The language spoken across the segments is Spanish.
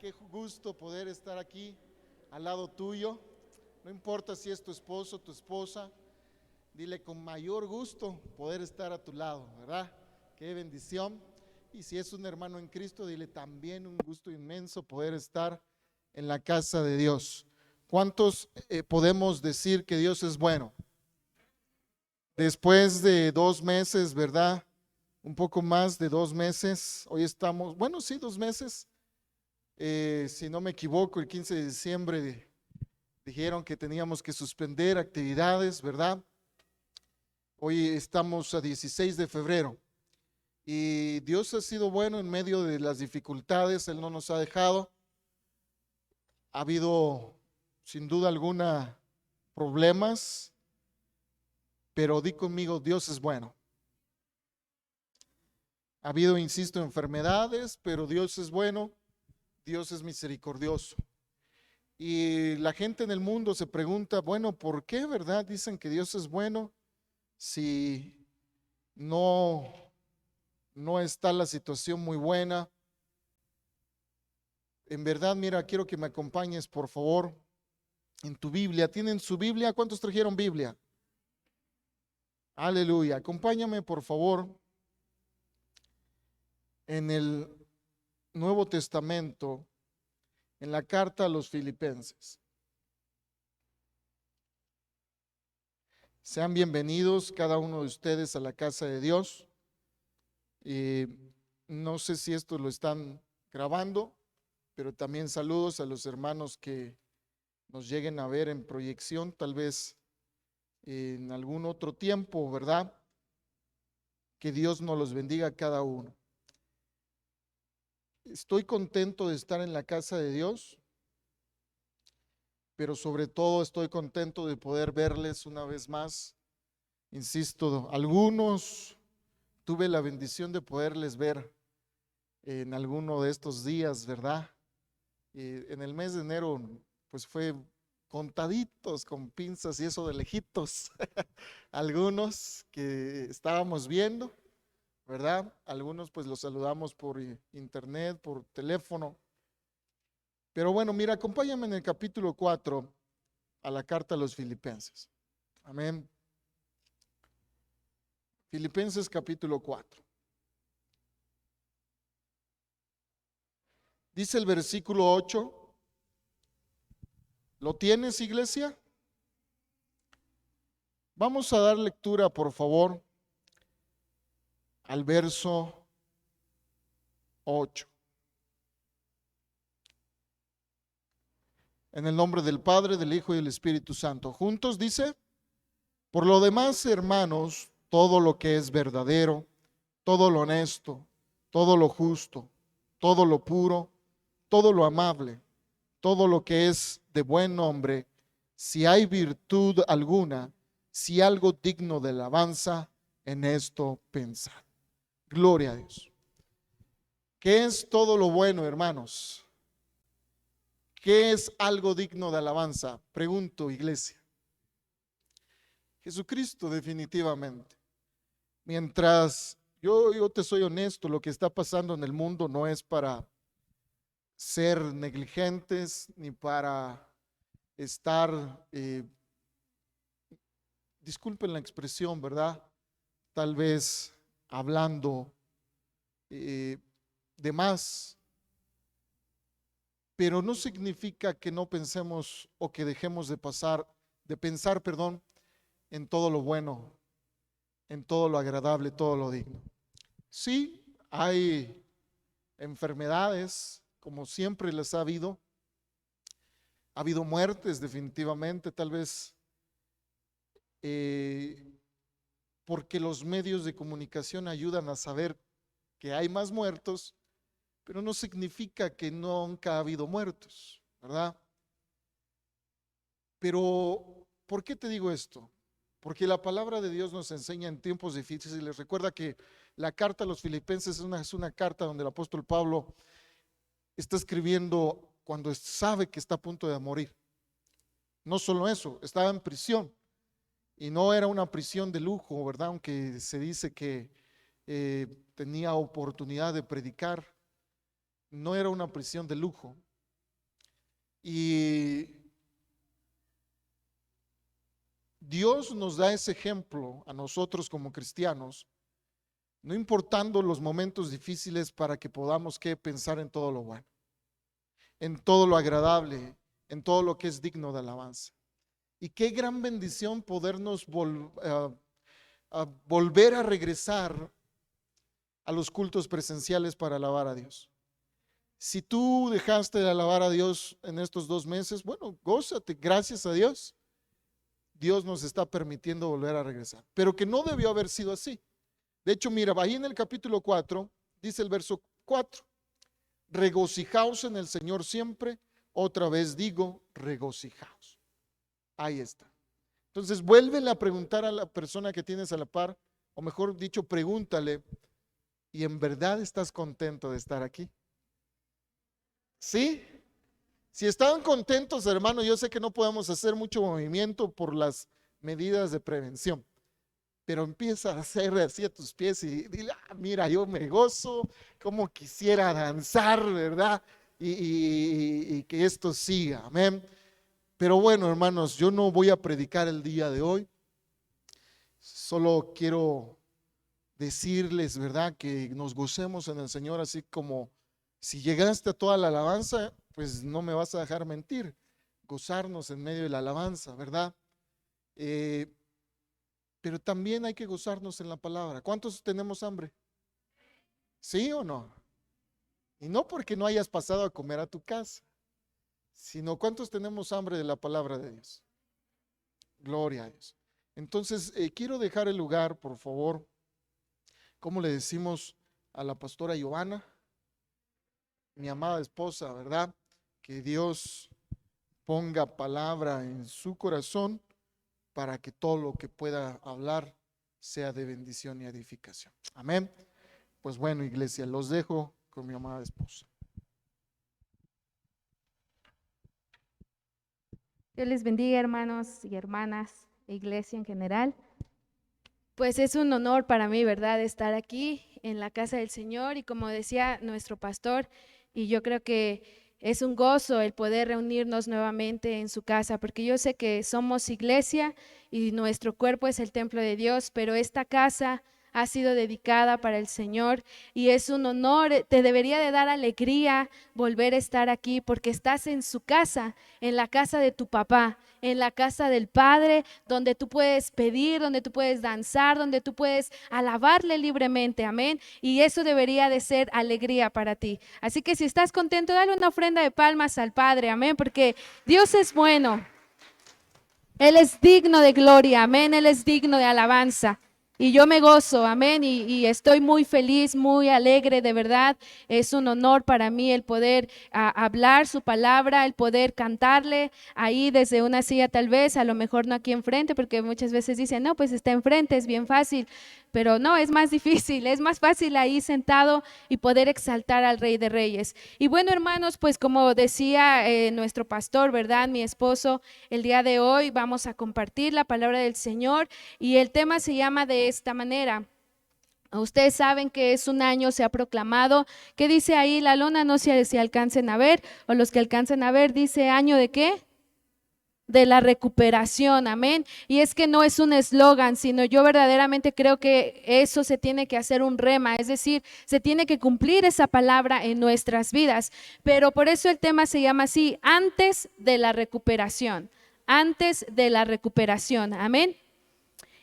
qué gusto poder estar aquí al lado tuyo. No importa si es tu esposo, tu esposa, dile con mayor gusto poder estar a tu lado, ¿verdad? Qué bendición. Y si es un hermano en Cristo, dile también un gusto inmenso poder estar en la casa de Dios. ¿Cuántos podemos decir que Dios es bueno? Después de 2 meses, ¿verdad? Un poco más de 2 meses. Hoy estamos, bueno, sí, 2 meses. Si no me equivoco, el 15 de diciembre dijeron que teníamos que suspender actividades, ¿verdad? Hoy estamos a 16 de febrero y Dios ha sido bueno en medio de las dificultades. Él no nos ha dejado. Ha habido, sin duda alguna, problemas, pero di conmigo, Dios es bueno. Ha habido, insisto, enfermedades, pero Dios es bueno, Dios es misericordioso. Y la gente en el mundo se pregunta, bueno, ¿por qué, verdad? Dicen que Dios es bueno si no, no está la situación muy buena. En verdad, mira, quiero que me acompañes, por favor, en tu Biblia. ¿Tienen su Biblia? ¿Cuántos trajeron Biblia? Aleluya. Acompáñame, por favor, en el Nuevo Testamento, en la carta a los Filipenses. Sean bienvenidos cada uno de ustedes a la casa de Dios. Y no sé si esto lo están grabando, pero también saludos a los hermanos que nos lleguen a ver en proyección, tal vez en algún otro tiempo, ¿verdad? Que Dios nos los bendiga a cada uno. Estoy contento de estar en la casa de Dios, pero sobre todo estoy contento de poder verles una vez más. Insisto, algunos tuve la bendición de poderles ver en alguno de estos días, ¿verdad? En el mes de enero, pues fue contaditos con pinzas y eso de lejitos. Algunos que estábamos viendo, ¿verdad? Algunos pues los saludamos por internet, por teléfono. Pero bueno, mira, acompáñame en el capítulo 4 a la carta a los Filipenses. Amén. Filipenses capítulo 4. Dice el versículo 8. ¿Lo tienes, iglesia? Vamos a dar lectura, por favor, al verso 8. En el nombre del Padre, del Hijo y del Espíritu Santo. Juntos dice, por lo demás, hermanos, todo lo que es verdadero, todo lo honesto, todo lo justo, todo lo puro, todo lo amable, todo lo que es de buen nombre, si hay virtud alguna, si algo digno de alabanza, en esto pensad. Gloria a Dios. ¿Qué es todo lo bueno, hermanos? ¿Qué es algo digno de alabanza? Pregunto, iglesia. Jesucristo, definitivamente. Mientras yo te soy honesto, lo que está pasando en el mundo no es para ser negligentes ni para estar, disculpen la expresión, ¿verdad? Tal vez hablando de más, pero no significa que no pensemos o que dejemos de pensar, perdón, en todo lo bueno, en todo lo agradable, todo lo digno. Sí, hay enfermedades, como siempre les ha habido muertes definitivamente, tal vez porque los medios de comunicación ayudan a saber que hay más muertos, pero no significa que nunca ha habido muertos, ¿verdad? Pero, ¿por qué te digo esto? Porque la palabra de Dios nos enseña en tiempos difíciles. Recuerda que la carta a los Filipenses es una carta donde el apóstol Pablo está escribiendo cuando sabe que está a punto de morir. No solo eso, estaba en prisión y no era una prisión de lujo, ¿verdad? Aunque se dice que tenía oportunidad de predicar, no era una prisión de lujo, Y Dios nos da ese ejemplo a nosotros como cristianos, no importando los momentos difíciles, para que podamos pensar en todo lo bueno, en todo lo agradable, en todo lo que es digno de alabanza. Y qué gran bendición podernos volver a regresar a los cultos presenciales para alabar a Dios. Si tú dejaste de alabar a Dios en estos 2 meses, bueno, gózate, gracias a Dios. Dios nos está permitiendo volver a regresar, pero que no debió haber sido así. De hecho, mira, ahí en el capítulo 4, dice el verso 4, regocijaos en el Señor siempre, otra vez digo, regocijaos. Ahí está. Entonces, vuélvele a preguntar a la persona que tienes a la par, o mejor dicho, pregúntale, ¿y en verdad estás contento de estar aquí? ¿Sí? Si estaban contentos, hermano, yo sé que no podemos hacer mucho movimiento por las medidas de prevención, pero empieza a hacer así a tus pies y dile, mira, yo me gozo, como quisiera danzar, ¿verdad? Y que esto siga, amén. Pero bueno, hermanos, yo no voy a predicar el día de hoy, solo quiero decirles, ¿verdad?, que nos gocemos en el Señor, así como si llegaste a toda la alabanza, pues no me vas a dejar mentir, gozarnos en medio de la alabanza, ¿verdad? Pero también hay que gozarnos en la palabra. ¿Cuántos tenemos hambre? ¿Sí o no? Y no porque no hayas pasado a comer a tu casa, sino ¿cuántos tenemos hambre de la palabra de Dios? Gloria a Dios. Entonces, quiero dejar el lugar, por favor, como le decimos a la pastora Giovanna, mi amada esposa, ¿verdad? Que Dios ponga palabra en su corazón para que todo lo que pueda hablar sea de bendición y edificación. Amén. Pues bueno, iglesia, los dejo con mi amada esposa. Dios les bendiga, hermanos y hermanas, iglesia en general. Pues es un honor para mí, ¿verdad?, estar aquí en la casa del Señor, y como decía nuestro pastor, y yo creo que es un gozo el poder reunirnos nuevamente en su casa, porque yo sé que somos iglesia y nuestro cuerpo es el templo de Dios, pero esta casa ha sido dedicada para el Señor y es un honor, te debería de dar alegría volver a estar aquí, porque estás en su casa, en la casa de tu papá, en la casa del Padre, donde tú puedes pedir, donde tú puedes danzar, donde tú puedes alabarle libremente, amén, y eso debería de ser alegría para ti. Así que si estás contento, dale una ofrenda de palmas al Padre, amén, porque Dios es bueno, Él es digno de gloria, amén, Él es digno de alabanza. Y yo me gozo, amén, y estoy muy feliz, muy alegre, de verdad. Es un honor para mí el poder hablar su palabra, el poder cantarle ahí desde una silla, tal vez, a lo mejor no aquí enfrente, porque muchas veces dicen, no, pues está enfrente, es bien fácil. Pero no, es más difícil, es más fácil ahí sentado y poder exaltar al Rey de Reyes. Y bueno, hermanos, pues como decía nuestro pastor, ¿verdad?, mi esposo, el día de hoy vamos a compartir la palabra del Señor y el tema se llama de esta manera. Ustedes saben que es un año, se ha proclamado, ¿qué dice ahí la lona? No sé si alcancen a ver, o los que alcancen a ver, dice año de ¿qué? De la recuperación, amén. Y es que no es un eslogan, sino yo verdaderamente creo que eso se tiene que hacer un rema, es decir, se tiene que cumplir esa palabra en nuestras vidas. Pero por eso el tema se llama así, antes de la recuperación, antes de la recuperación, amén.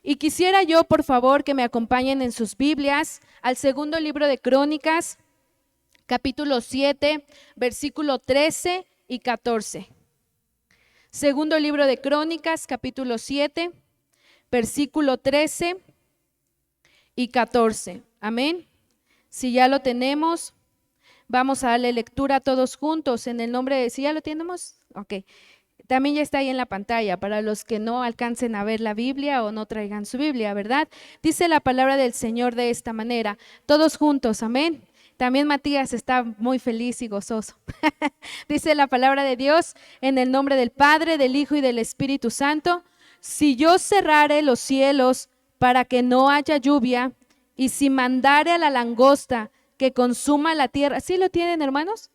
Y quisiera yo, por favor, que me acompañen en sus Biblias al segundo libro de Crónicas, capítulo 7, versículo 13 y 14. Segundo libro de Crónicas, capítulo 7, versículo 13 y 14. Amén. Si ya lo tenemos, vamos a darle lectura todos juntos en el nombre de… ¿Si ya lo tenemos? Ok. También ya está ahí en la pantalla para los que no alcancen a ver la Biblia o no traigan su Biblia, ¿verdad? Dice la palabra del Señor de esta manera, todos juntos, amén. También Matías está muy feliz y gozoso. Dice la palabra de Dios en el nombre del Padre, del Hijo y del Espíritu Santo. Si yo cerrare los cielos para que no haya lluvia, y si mandare a la langosta que consuma la tierra. ¿Sí lo tienen, hermanos?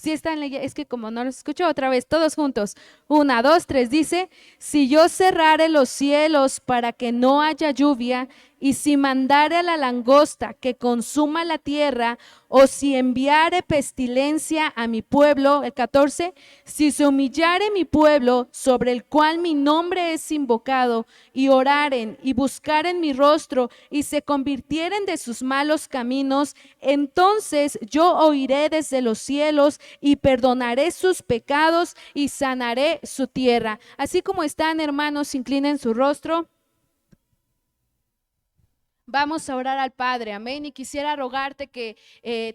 Si están leyendo, es que como no los escucho otra vez, todos juntos. 1, 2, 3, dice, si yo cerrare los cielos para que no haya lluvia, y si mandare a la langosta que consuma la tierra, o si enviare pestilencia a mi pueblo, el 14, si se humillare mi pueblo, sobre el cual mi nombre es invocado, y oraren y buscaren mi rostro, y se convirtieren de sus malos caminos, entonces yo oiré desde los cielos y perdonaré sus pecados y sanaré su tierra. Así como están, hermanos, inclinen su rostro. Vamos a orar al Padre, amén. Y quisiera rogarte que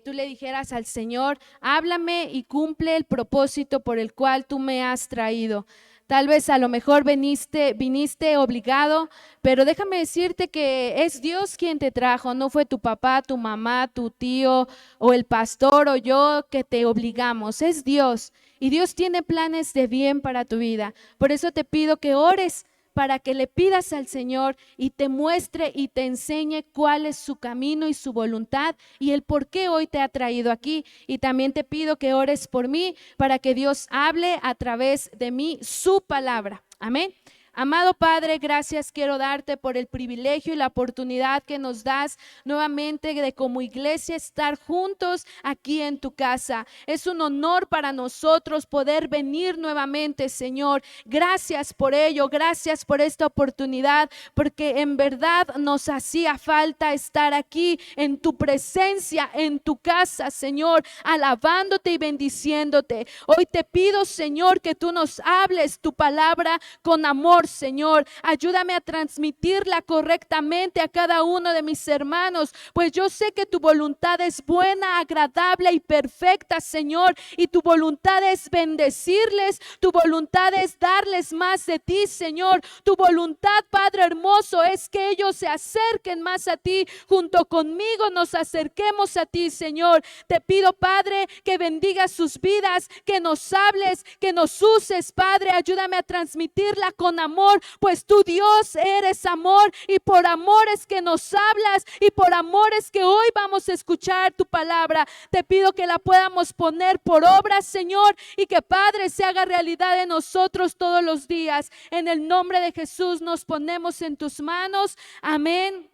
tú le dijeras al Señor, háblame y cumple el propósito por el cual tú me has traído. Tal vez a lo mejor viniste obligado, pero déjame decirte que es Dios quien te trajo, no fue tu papá, tu mamá, tu tío o el pastor o yo que te obligamos, es Dios. Y Dios tiene planes de bien para tu vida. Por eso te pido que ores, para que le pidas al Señor y te muestre y te enseñe cuál es su camino y su voluntad y el por qué hoy te ha traído aquí. Y también te pido que ores por mí para que Dios hable a través de mí su palabra. Amén. Amado Padre, gracias quiero darte por el privilegio y la oportunidad que nos das nuevamente de como iglesia estar juntos aquí en tu casa. Es un honor para nosotros poder venir nuevamente, Señor. Gracias por ello, gracias por esta oportunidad, porque en verdad nos hacía falta estar aquí en tu presencia, en tu casa, Señor, alabándote y bendiciéndote. Hoy te pido, Señor, que tú nos hables tu palabra con amor, Señor. Ayúdame a transmitirla correctamente a cada uno de mis hermanos, pues yo sé que tu voluntad es buena, agradable y perfecta, Señor, y tu voluntad es bendecirles, tu voluntad es darles más de ti, Señor. Tu voluntad, Padre hermoso, es que ellos se acerquen más a ti, junto conmigo nos acerquemos a ti, Señor. Te pido, Padre, que bendiga sus vidas, que nos hables, que nos uses, Padre. Ayúdame a transmitirla con amor, pues tú, Dios, eres amor, y por amor es que nos hablas, y por amor es que hoy vamos a escuchar tu palabra. Te pido que la podamos poner por obra, Señor, y que, Padre, se haga realidad en nosotros todos los días. En el nombre de Jesús nos ponemos en tus manos. Amén,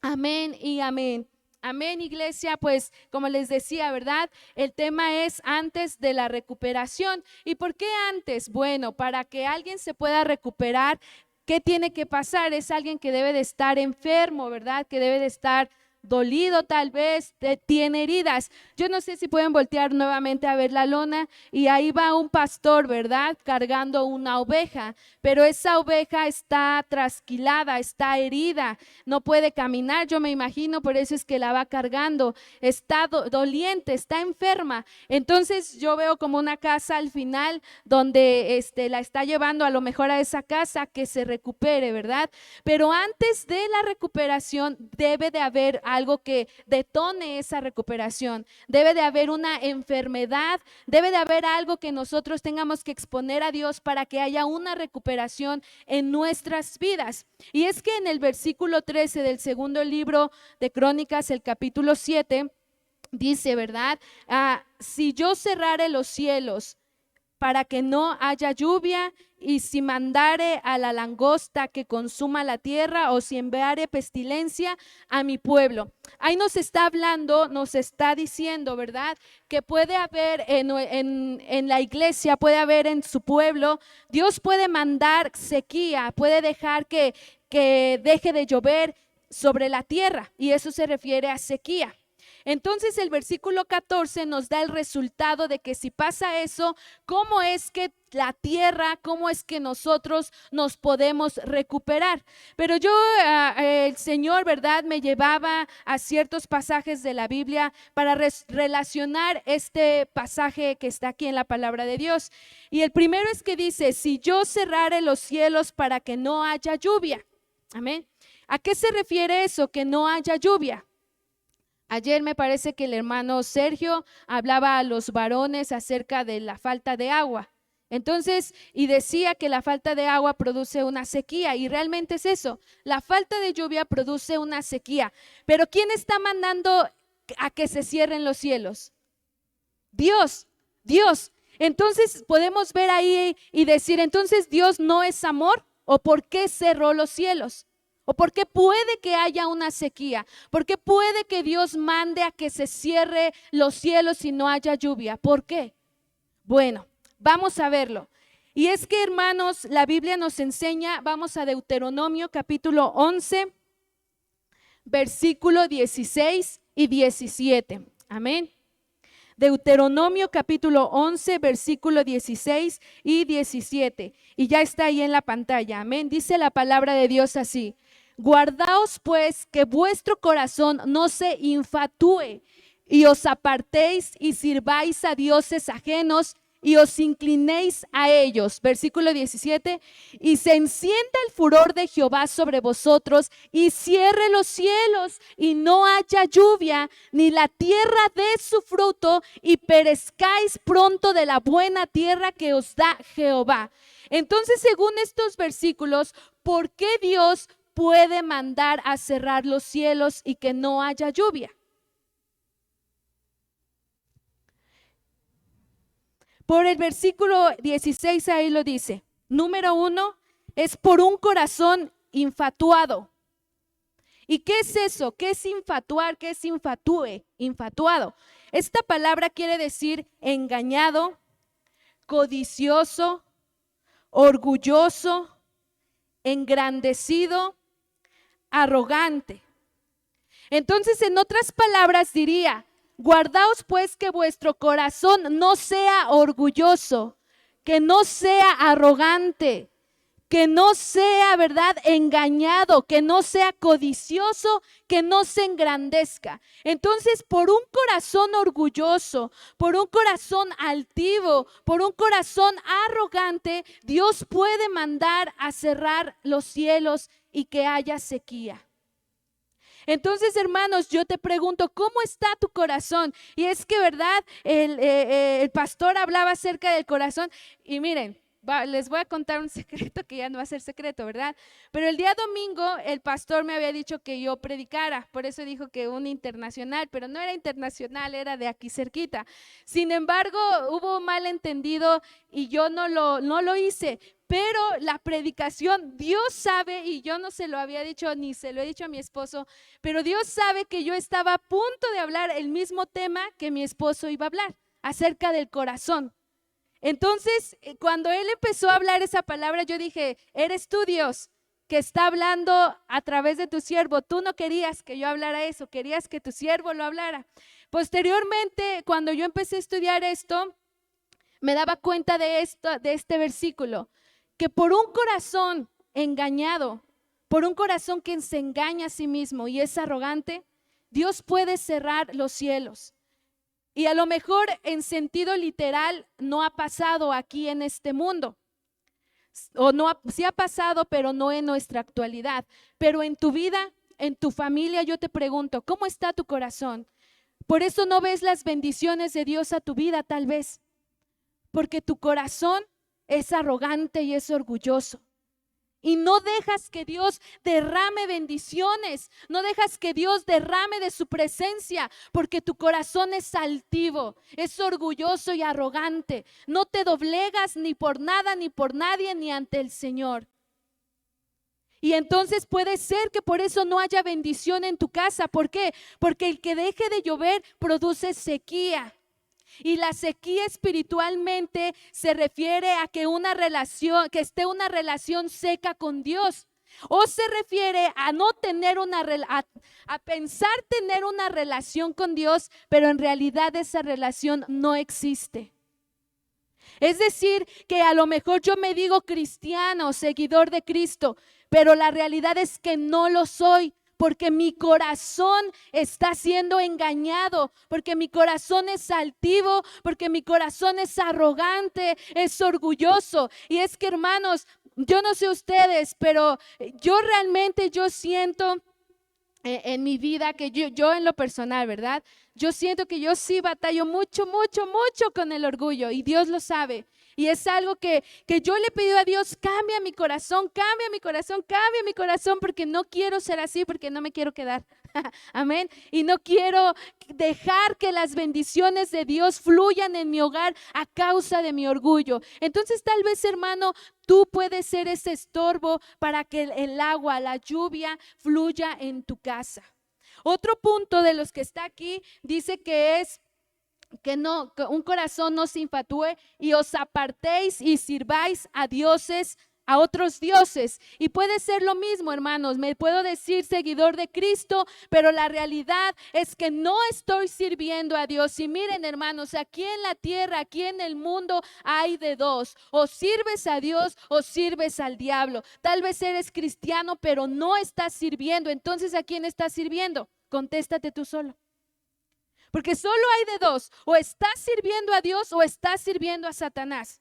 amén y amén. Amén, iglesia. Pues como les decía, ¿verdad? El tema es antes de la recuperación. ¿Y por qué antes? Bueno, para que alguien se pueda recuperar, ¿qué tiene que pasar? Es alguien que debe de estar enfermo, ¿verdad? Que debe de estar dolido, tal vez tiene heridas. Yo no sé si pueden voltear nuevamente a ver la lona, y ahí va un pastor, ¿verdad? Cargando una oveja, pero esa oveja está trasquilada, está herida, no puede caminar, yo me imagino, por eso es que la va cargando, está doliente, está enferma. Entonces yo veo como una casa al final donde la está llevando a lo mejor a esa casa que se recupere, ¿verdad? Pero antes de la recuperación debe de haber algo que detone esa recuperación. Debe de haber una enfermedad, debe de haber algo que nosotros tengamos que exponer a Dios para que haya una recuperación en nuestras vidas. Y es que en el versículo 13 del segundo libro de Crónicas, el capítulo 7, dice, ¿verdad? Si yo cerrare los cielos para que no haya lluvia, y si mandare a la langosta que consuma la tierra, o si enviare pestilencia a mi pueblo. Ahí nos está hablando, nos está diciendo, ¿verdad? Que puede haber en la iglesia, puede haber en su pueblo, Dios puede mandar sequía, puede dejar que deje de llover sobre la tierra, y eso se refiere a sequía. Entonces el versículo 14 nos da el resultado de que si pasa eso, ¿cómo es que la tierra, cómo es que nosotros nos podemos recuperar? Pero yo, el Señor, ¿verdad?, me llevaba a ciertos pasajes de la Biblia para relacionar este pasaje que está aquí en la palabra de Dios. Y el primero es que dice, si yo cerrare los cielos para que no haya lluvia. Amén. ¿A qué se refiere eso, que no haya lluvia? Ayer me parece que el hermano Sergio hablaba a los varones acerca de la falta de agua. Entonces, y decía que la falta de agua produce una sequía, y realmente es eso. La falta de lluvia produce una sequía. Pero ¿quién está mandando a que se cierren los cielos? Dios. Dios. Entonces podemos ver ahí y decir, entonces Dios no es amor, ¿o por qué cerró los cielos? ¿O por qué puede que haya una sequía? ¿Por qué puede que Dios mande a que se cierre los cielos y no haya lluvia? ¿Por qué? Bueno, vamos a verlo. Y es que, hermanos, la Biblia nos enseña, vamos a Deuteronomio capítulo 11, versículo 16 y 17. Amén. Deuteronomio capítulo 11, versículo 16 y 17. Y ya está ahí en la pantalla. Amén. Dice la palabra de Dios así: guardaos pues que vuestro corazón no se infatúe y os apartéis y sirváis a dioses ajenos y os inclinéis a ellos. Versículo 17, y se encienda el furor de Jehová sobre vosotros y cierre los cielos y no haya lluvia, ni la tierra dé su fruto y perezcáis pronto de la buena tierra que os da Jehová. Entonces, según estos versículos, ¿por qué Dios puede mandar a cerrar los cielos y que no haya lluvia? Por el versículo 16 ahí lo dice. Número 1, es por un corazón infatuado. ¿Y qué es eso? ¿Qué es infatuar? ¿Qué es infatúe? Infatuado. Esta palabra quiere decir engañado, codicioso, orgulloso, engrandecido, arrogante. Entonces, en otras palabras diría: guardaos pues que vuestro corazón no sea orgulloso, que no sea arrogante, que no sea, ¿verdad?, engañado, que no sea codicioso, que no se engrandezca. Entonces, por un corazón orgulloso, por un corazón altivo, por un corazón arrogante, Dios puede mandar a cerrar los cielos y que haya sequía. Entonces, hermanos, yo te pregunto, ¿cómo está tu corazón? Y es que, ¿verdad? El pastor hablaba acerca del corazón y miren, les voy a contar un secreto que ya no va a ser secreto, ¿verdad? Pero el día domingo el pastor me había dicho que yo predicara, por eso dijo que un internacional, pero no era internacional, era de aquí cerquita. Sin embargo, hubo un malentendido y yo no lo hice. Pero la predicación, Dios sabe, y yo no se lo había dicho ni se lo he dicho a mi esposo, pero Dios sabe que yo estaba a punto de hablar el mismo tema que mi esposo iba a hablar, acerca del corazón. Entonces, cuando él empezó a hablar esa palabra, yo dije: eres tú, Dios, que está hablando a través de tu siervo. Tú no querías que yo hablara eso, querías que tu siervo lo hablara. Posteriormente, cuando yo empecé a estudiar esto, me daba cuenta de este versículo, que por un corazón engañado, por un corazón que se engaña a sí mismo y es arrogante, Dios puede cerrar los cielos. Y a lo mejor en sentido literal no ha pasado aquí en este mundo, o no, sí ha pasado, pero no en nuestra actualidad. Pero en tu vida, en tu familia, yo te pregunto, ¿cómo está tu corazón? Por eso no ves las bendiciones de Dios a tu vida, tal vez, porque tu corazón es arrogante y es orgulloso. Y no dejas que Dios derrame bendiciones, no dejas que Dios derrame de su presencia, porque tu corazón es altivo, es orgulloso y arrogante. No te doblegas ni por nada, ni por nadie, ni ante el Señor. Y entonces puede ser que por eso no haya bendición en tu casa. ¿Por qué? Porque el que deje de llover produce sequía. Y la sequía espiritualmente se refiere a que esté una relación seca con Dios, o se refiere a no tener a pensar tener una relación con Dios, pero en realidad esa relación no existe. Es decir, que a lo mejor yo me digo cristiano, seguidor de Cristo, pero la realidad es que no lo soy. Porque mi corazón está siendo engañado, porque mi corazón es altivo, porque mi corazón es arrogante, es orgulloso. Y es que, hermanos, yo no sé ustedes, pero yo siento en mi vida que yo en lo personal, ¿verdad? Yo siento que yo sí batallo mucho con el orgullo, y Dios lo sabe. Y es algo que yo le pido a Dios, cambia mi corazón, cambia mi corazón, cambia mi corazón, porque no quiero ser así, porque no me quiero quedar. Amén. Y no quiero dejar que las bendiciones de Dios fluyan en mi hogar a causa de mi orgullo. Entonces tal vez, hermano, tú puedes ser ese estorbo para que el agua, la lluvia fluya en tu casa. Otro punto de los que está aquí dice que es que un corazón no se infatúe y os apartéis y sirváis a dioses, a otros dioses. Y puede ser lo mismo, hermanos, me puedo decir seguidor de Cristo, pero la realidad es que no estoy sirviendo a Dios. Y miren, hermanos, aquí en la tierra, aquí en el mundo hay de dos: o sirves a Dios o sirves al diablo. Tal vez eres cristiano, pero no estás sirviendo. Entonces, ¿a quién estás sirviendo? Contéstate tú solo. Porque solo hay de dos: o estás sirviendo a Dios o estás sirviendo a Satanás.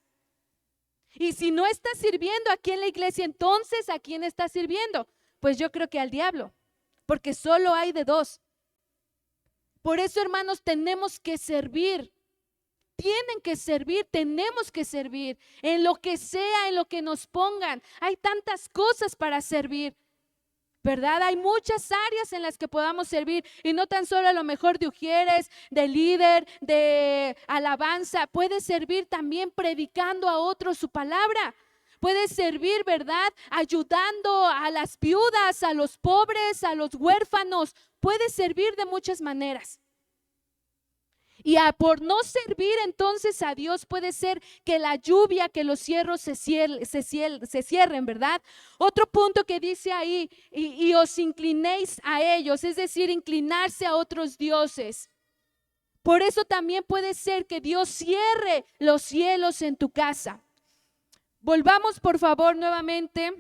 Y si no estás sirviendo aquí en la iglesia, entonces ¿a quién estás sirviendo? Pues yo creo que al diablo, porque solo hay de dos. Por eso, hermanos, tenemos que servir. Tienen que servir, tenemos que servir en lo que sea, en lo que nos pongan. Hay tantas cosas para servir, ¿verdad? Hay muchas áreas en las que podamos servir, y no tan solo a lo mejor de ujieres, de líder, de alabanza. Puedes servir también predicando a otros su palabra. Puedes servir, ¿verdad? Ayudando a las viudas, a los pobres, a los huérfanos. Puedes servir de muchas maneras. Y por no servir entonces a Dios, puede ser que la lluvia, que los cielos se cierren, ¿verdad? Otro punto que dice ahí, y os inclinéis a ellos, es decir, inclinarse a otros dioses. Por eso también puede ser que Dios cierre los cielos en tu casa. Volvamos por favor nuevamente.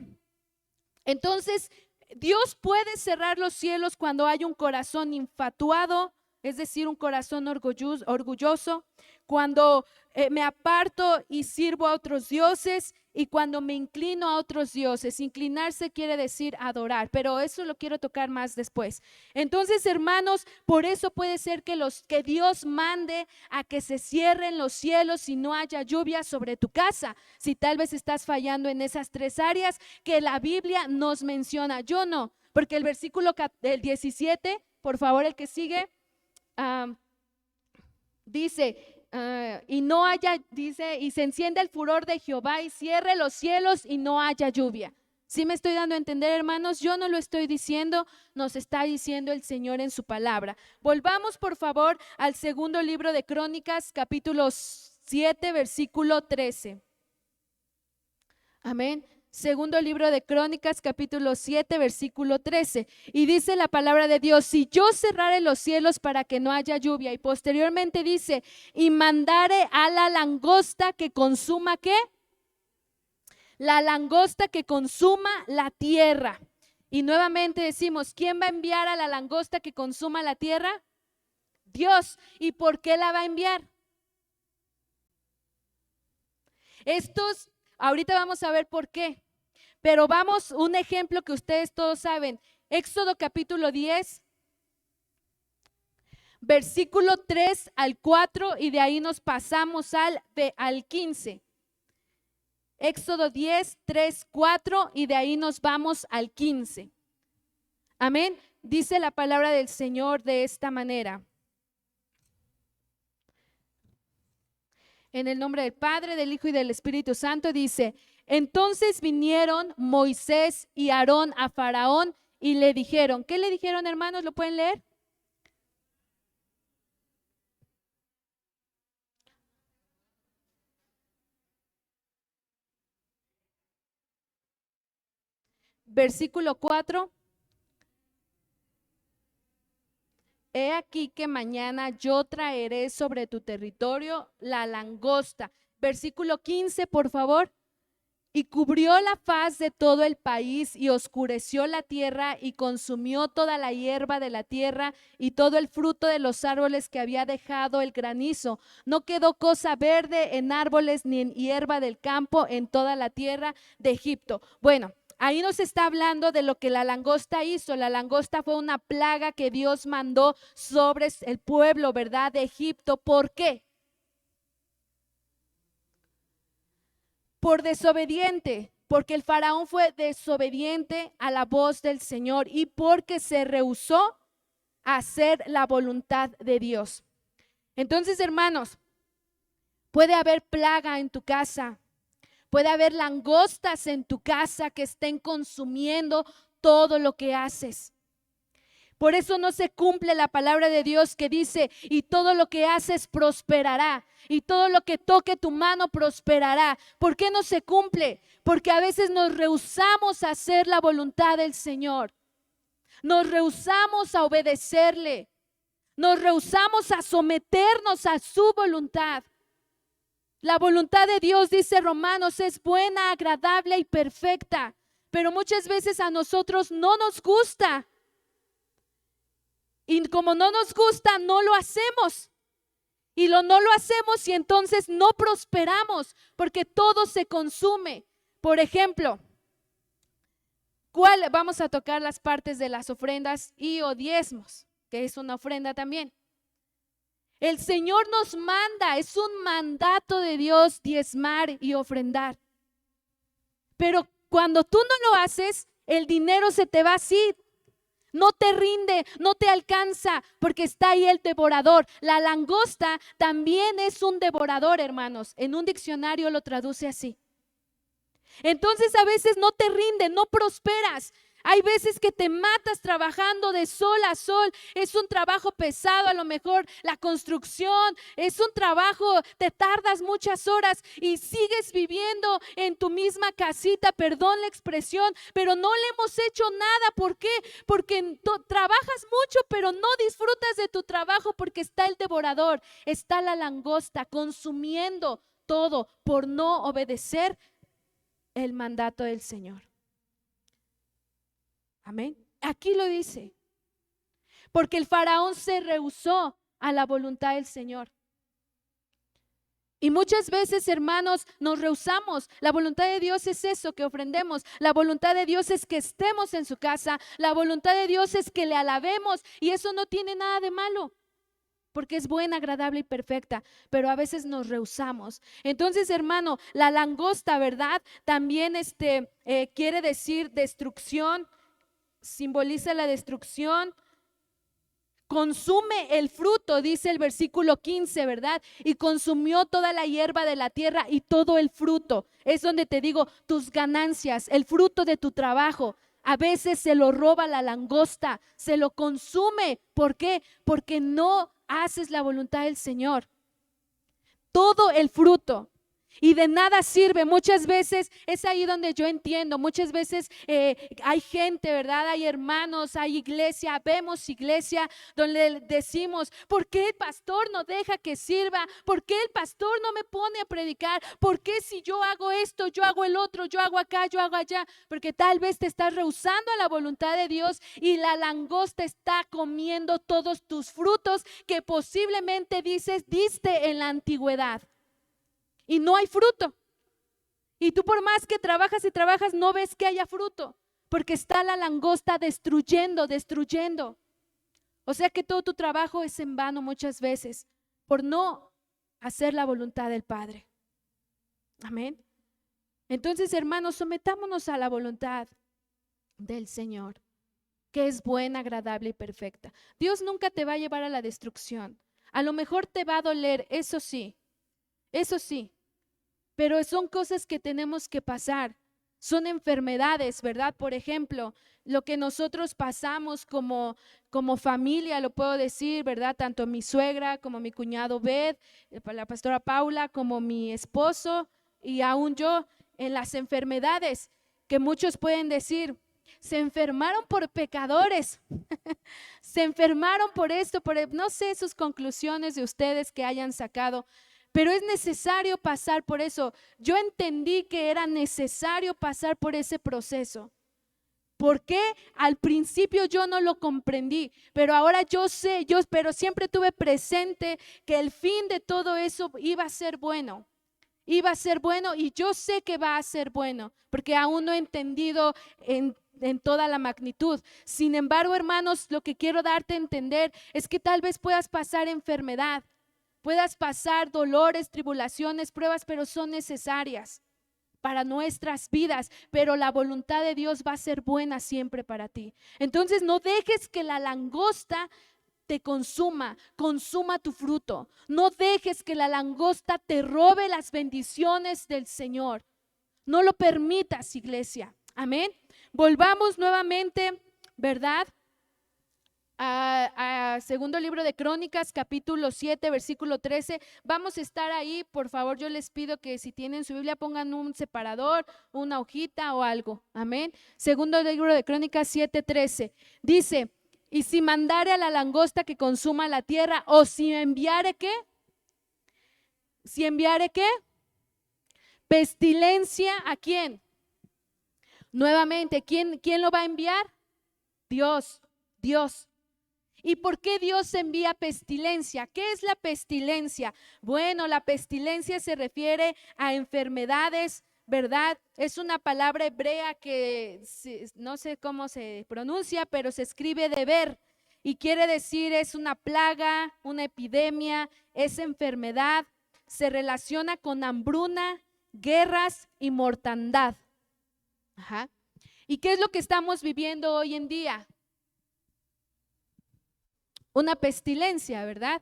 Entonces, Dios puede cerrar los cielos cuando hay un corazón infatuado, es decir, un corazón orgulloso, cuando me aparto y sirvo a otros dioses, y cuando me inclino a otros dioses. Inclinarse quiere decir adorar, pero eso lo quiero tocar más después. Entonces, hermanos, por eso puede ser que Dios mande a que se cierren los cielos y no haya lluvia sobre tu casa. Si tal vez estás fallando en esas tres áreas que la Biblia nos menciona. Yo no, porque el versículo 17, por favor, el que sigue, dice, y no haya, dice, y se enciende el furor de Jehová y cierre los cielos y no haya lluvia. ¿Sí me estoy dando a entender, hermanos? Yo no lo estoy diciendo, nos está diciendo el Señor en su palabra. Volvamos por favor al segundo libro de Crónicas, capítulo 7, versículo 13. Amén. Segundo libro de Crónicas, capítulo 7, versículo 13. Y dice la palabra de Dios: si yo cerrare los cielos para que no haya lluvia. Y posteriormente dice: y mandare a la langosta que consuma, ¿qué? La langosta que consuma la tierra. Y nuevamente decimos, ¿quién va a enviar a la langosta que consuma la tierra? Dios. ¿Y por qué la va a enviar? Ahorita vamos a ver por qué, pero vamos, un ejemplo que ustedes todos saben. Éxodo capítulo 10, versículo 3 al 4, y de ahí nos pasamos al 15. Éxodo 10, 3, 4, y de ahí nos vamos al 15. Amén. Dice la palabra del Señor de esta manera. En el nombre del Padre, del Hijo y del Espíritu Santo, dice: entonces vinieron Moisés y Aarón a Faraón y le dijeron. ¿Qué le dijeron, hermanos? ¿Lo pueden leer? Versículo 4. He aquí que mañana yo traeré sobre tu territorio la langosta. Versículo 15, por favor. Y cubrió la faz de todo el país y oscureció la tierra y consumió toda la hierba de la tierra y todo el fruto de los árboles que había dejado el granizo. No quedó cosa verde en árboles ni en hierba del campo en toda la tierra de Egipto. Bueno, ahí nos está hablando de lo que la langosta hizo. La langosta fue una plaga que Dios mandó sobre el pueblo, ¿verdad?, de Egipto. ¿Por qué? por desobediente, porque el faraón fue desobediente a la voz del Señor y porque se rehusó a hacer la voluntad de Dios. Entonces, hermanos, puede haber plaga en tu casa, puede haber langostas en tu casa que estén consumiendo todo lo que haces. Por eso no se cumple la palabra de Dios que dice, y todo lo que haces prosperará, y todo lo que toque tu mano prosperará. ¿Por qué no se cumple? Porque a veces nos rehusamos a hacer la voluntad del Señor. Nos rehusamos a obedecerle. Nos rehusamos a someternos a su voluntad. La voluntad de Dios, dice Romanos, es buena, agradable y perfecta. Pero muchas veces a nosotros no nos gusta. Y como no nos gusta, no lo hacemos. Y no lo hacemos y entonces no prosperamos porque todo se consume. Por ejemplo, vamos a tocar las partes de las ofrendas y o diezmos, que es una ofrenda también. El Señor nos manda, es un mandato de Dios diezmar y ofrendar. Pero cuando tú no lo haces, el dinero se te va así. No te rinde, no te alcanza, porque está ahí el devorador. La langosta también es un devorador, hermanos. En un diccionario lo traduce así. Entonces a veces no te rinde, no prosperas. Hay veces que te matas trabajando de sol a sol. Es un trabajo pesado, a lo mejor la construcción, es un trabajo, te tardas muchas horas y sigues viviendo en tu misma casita, perdón la expresión, pero no le hemos hecho nada. ¿Por qué? Porque trabajas mucho, pero no disfrutas de tu trabajo porque está el devorador, está la langosta consumiendo todo por no obedecer el mandato del Señor. Amén. Aquí lo dice. Porque el faraón se rehusó a la voluntad del Señor. Y muchas veces, hermanos, nos rehusamos. La voluntad de Dios es eso, que ofrendemos. La voluntad de Dios es que estemos en su casa. La voluntad de Dios es que le alabemos. Y eso no tiene nada de malo, porque es buena, agradable y perfecta, pero a veces nos rehusamos. Entonces, hermano, la langosta, ¿verdad? También quiere decir destrucción, simboliza la destrucción. Consume el fruto, dice el versículo 15, ¿verdad? Y consumió toda la hierba de la tierra y todo el fruto. Es donde te digo, tus ganancias, el fruto de tu trabajo. A veces se lo roba la langosta, se lo consume. ¿Por qué? Porque no haces la voluntad del Señor. Todo el fruto. Y de nada sirve. Muchas veces es ahí donde yo entiendo. Muchas veces hay gente, ¿verdad? Hay hermanos, hay iglesia. Vemos iglesia donde decimos, ¿por qué el pastor no deja que sirva? ¿Por qué el pastor no me pone a predicar? ¿Por qué si yo hago esto, yo hago el otro, yo hago acá, yo hago allá? Porque tal vez te estás rehusando a la voluntad de Dios y la langosta está comiendo todos tus frutos que posiblemente diste en la antigüedad. Y no hay fruto. Y tú por más que trabajas y trabajas, no ves que haya fruto, porque está la langosta destruyendo. O sea que todo tu trabajo es en vano muchas veces, por no hacer la voluntad del Padre. Amén. Entonces, hermanos, sometámonos a la voluntad del Señor, que es buena, agradable y perfecta. Dios nunca te va a llevar a la destrucción. A lo mejor te va a doler, eso sí, pero son cosas que tenemos que pasar. Son enfermedades, ¿verdad? Por ejemplo, lo que nosotros pasamos como familia, lo puedo decir, ¿verdad? Tanto mi suegra como mi cuñado Bed, la pastora Paula, como mi esposo y aún yo, en las enfermedades que muchos pueden decir, se enfermaron por pecadores, se enfermaron por esto, no sé sus conclusiones de ustedes que hayan sacado. Pero es necesario pasar por eso. Yo entendí que era necesario pasar por ese proceso. ¿Por qué? Al principio yo no lo comprendí, pero ahora yo sé, pero siempre tuve presente que el fin de todo eso iba a ser bueno. Iba a ser bueno y yo sé que va a ser bueno, porque aún no he entendido en toda la magnitud. Sin embargo, hermanos, lo que quiero darte a entender es que tal vez puedas pasar enfermedad, puedas pasar dolores, tribulaciones, pruebas, pero son necesarias. para nuestras vidas, pero la voluntad de Dios va a ser buena siempre para ti. Entonces no dejes que la langosta te consuma tu fruto. No dejes que la langosta te robe las bendiciones del Señor. No lo permitas, iglesia. Amén. Volvamos nuevamente, ¿verdad? A segundo libro de Crónicas, capítulo 7, versículo 13. Vamos a estar ahí, por favor, yo les pido que si tienen su Biblia pongan un separador, una hojita o algo. Amén. Segundo libro de Crónicas 7, 13. Dice: y si mandare a la langosta que consuma la tierra, o si enviare ¿qué? Si enviare ¿qué? Pestilencia, ¿a quién? Nuevamente, ¿quién lo va a enviar? Dios. ¿Y por qué Dios envía pestilencia? ¿Qué es la pestilencia? Bueno, la pestilencia se refiere a enfermedades, ¿verdad? Es una palabra hebrea que no sé cómo se pronuncia, pero se escribe deber y quiere decir es una plaga, una epidemia, es enfermedad, se relaciona con hambruna, guerras y mortandad. Ajá. ¿Y qué es lo que estamos viviendo hoy en día? Una pestilencia, ¿verdad?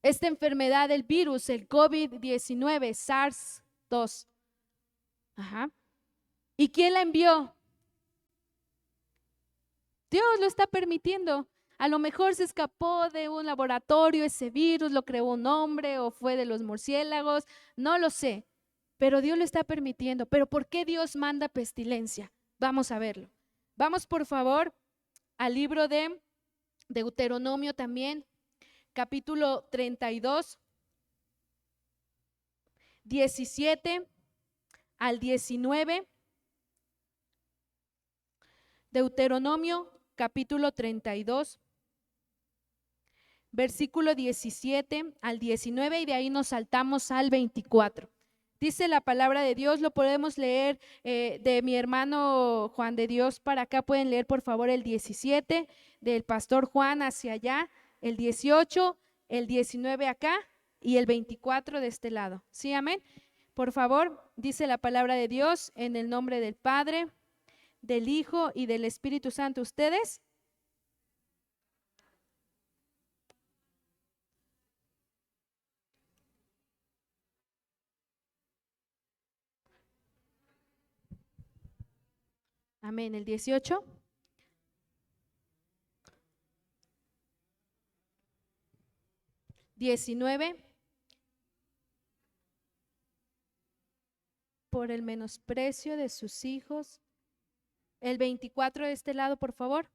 Esta enfermedad del virus, el COVID-19, SARS-2. Ajá. ¿Y quién la envió? Dios lo está permitiendo. A lo mejor se escapó de un laboratorio ese virus, lo creó un hombre o fue de los murciélagos, no lo sé, pero Dios lo está permitiendo. ¿Pero por qué Dios manda pestilencia? Vamos a verlo. Vamos por favor al libro de Deuteronomio también, capítulo 32, 17 al 19. Deuteronomio capítulo 32, versículo 17 al 19, y de ahí nos saltamos al 24. Dice la palabra de Dios, lo podemos leer de mi hermano Juan de Dios para acá. Pueden leer por favor el 17, del pastor Juan hacia allá, el 18, el 19 acá y el 24 de este lado. ¿Sí, amén? Por favor, dice la palabra de Dios en el nombre del Padre, del Hijo y del Espíritu Santo. ¿Ustedes? Amén. El 18. $19. Por el menosprecio de sus hijos. El 24 de este lado, por favor.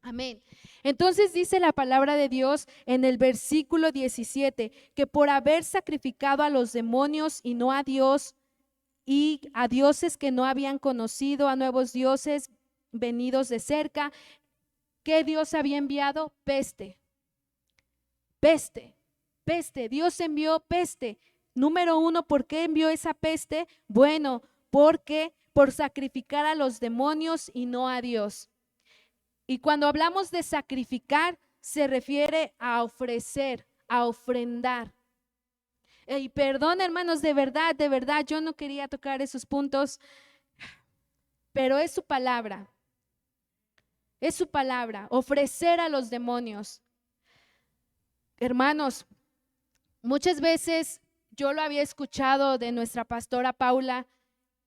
Amén. Entonces dice la palabra de Dios en el versículo 17 que por haber sacrificado a los demonios y no a Dios, y a dioses que no habían conocido, a nuevos dioses venidos de cerca, ¿qué Dios había enviado? Peste. Dios envió peste. Número uno, ¿por qué envió esa peste? Bueno, porque por sacrificar a los demonios y no a Dios. Y cuando hablamos de sacrificar, se refiere a ofrecer, a ofrendar. Y perdón, hermanos, de verdad, yo no quería tocar esos puntos, pero es su palabra, ofrecer a los demonios. Hermanos, muchas veces yo lo había escuchado de nuestra pastora Paula,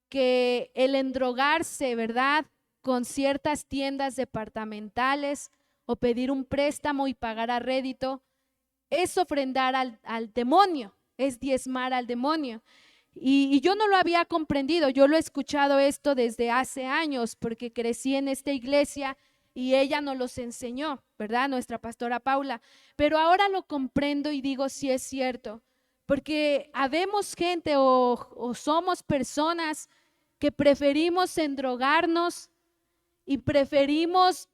que el endrogarse, ¿verdad?, con ciertas tiendas departamentales o pedir un préstamo y pagar a rédito, es ofrendar al demonio, es diezmar al demonio. Y yo no lo había comprendido, yo lo he escuchado esto desde hace años porque crecí en esta iglesia y ella nos los enseñó, ¿verdad? Nuestra pastora Paula. Pero ahora lo comprendo y digo, sí es cierto, porque habemos gente o somos personas que preferimos endrogarnos y preferimos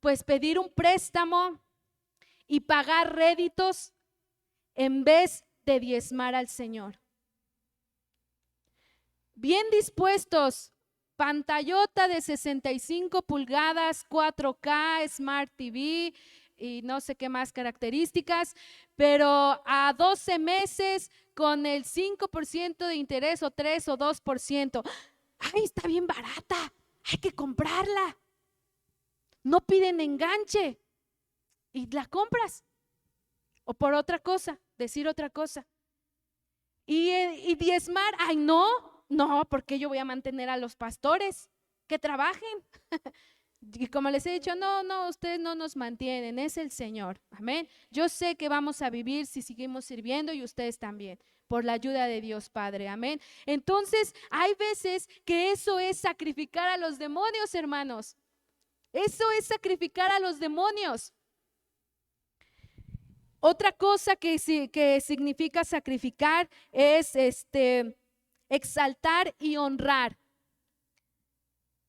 pues pedir un préstamo y pagar réditos en vez de diezmar al Señor. Bien dispuestos pantallota de 65 pulgadas, 4K, Smart TV y no sé qué más características, pero a 12 meses con el 5% de interés o 3 o 2%. ¡Ay, está bien barata! Hay que comprarla. No piden enganche y la compras. O por otra cosa, decir otra cosa. Y diezmar, ay no, porque yo voy a mantener a los pastores que trabajen. Y como les he dicho, no, ustedes no nos mantienen, es el Señor, amén. Yo sé que vamos a vivir si seguimos sirviendo y ustedes también, por la ayuda de Dios Padre, amén. Entonces, hay veces que eso es sacrificar a los demonios, hermanos. Eso es sacrificar a los demonios. Otra cosa que significa sacrificar es exaltar y honrar.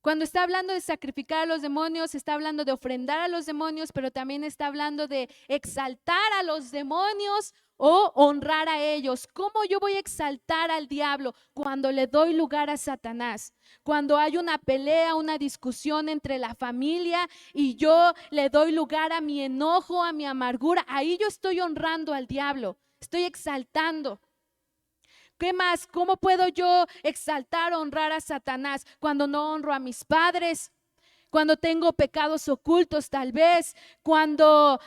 Cuando está hablando de sacrificar a los demonios, está hablando de ofrendar a los demonios, pero también está hablando de exaltar a los demonios o honrar a ellos. ¿Cómo yo voy a exaltar al diablo? Cuando le doy lugar a Satanás. Cuando hay una pelea, una discusión entre la familia y yo le doy lugar a mi enojo, a mi amargura, ahí yo estoy honrando al diablo, estoy exaltando. ¿Qué más? ¿Cómo puedo yo exaltar, honrar a Satanás? Cuando no honro a mis padres, cuando tengo pecados ocultos tal vez, cuando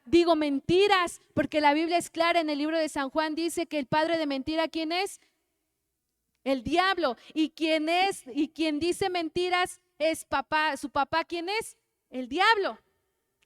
digo mentiras, porque la Biblia es clara en el libro de San Juan, dice que el padre de mentira, ¿quién es? El diablo. Y quien dice mentiras es papá. ¿Su papá quién es? El diablo.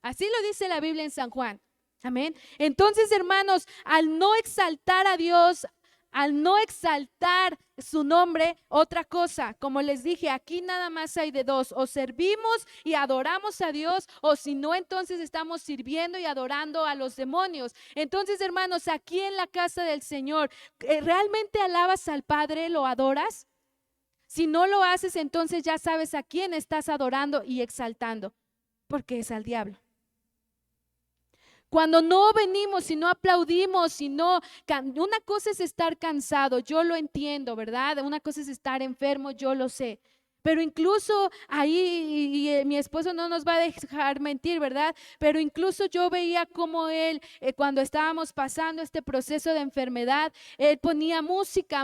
Así lo dice la Biblia en San Juan. Amén. Entonces, hermanos, al no exaltar a Dios, al no exaltar su nombre, otra cosa, como les dije, aquí nada más hay de dos: o servimos y adoramos a Dios, o si no, entonces estamos sirviendo y adorando a los demonios. Entonces, hermanos, aquí en la casa del Señor, ¿realmente alabas al Padre? ¿Lo adoras? Si no lo haces, entonces ya sabes a quién estás adorando y exaltando, porque es al diablo. Cuando no venimos y no aplaudimos, una cosa es estar cansado, yo lo entiendo, ¿verdad? Una cosa es estar enfermo, yo lo sé. Pero incluso ahí, y mi esposo no nos va a dejar mentir, ¿verdad? Pero incluso yo veía cómo él, cuando estábamos pasando este proceso de enfermedad, él ponía música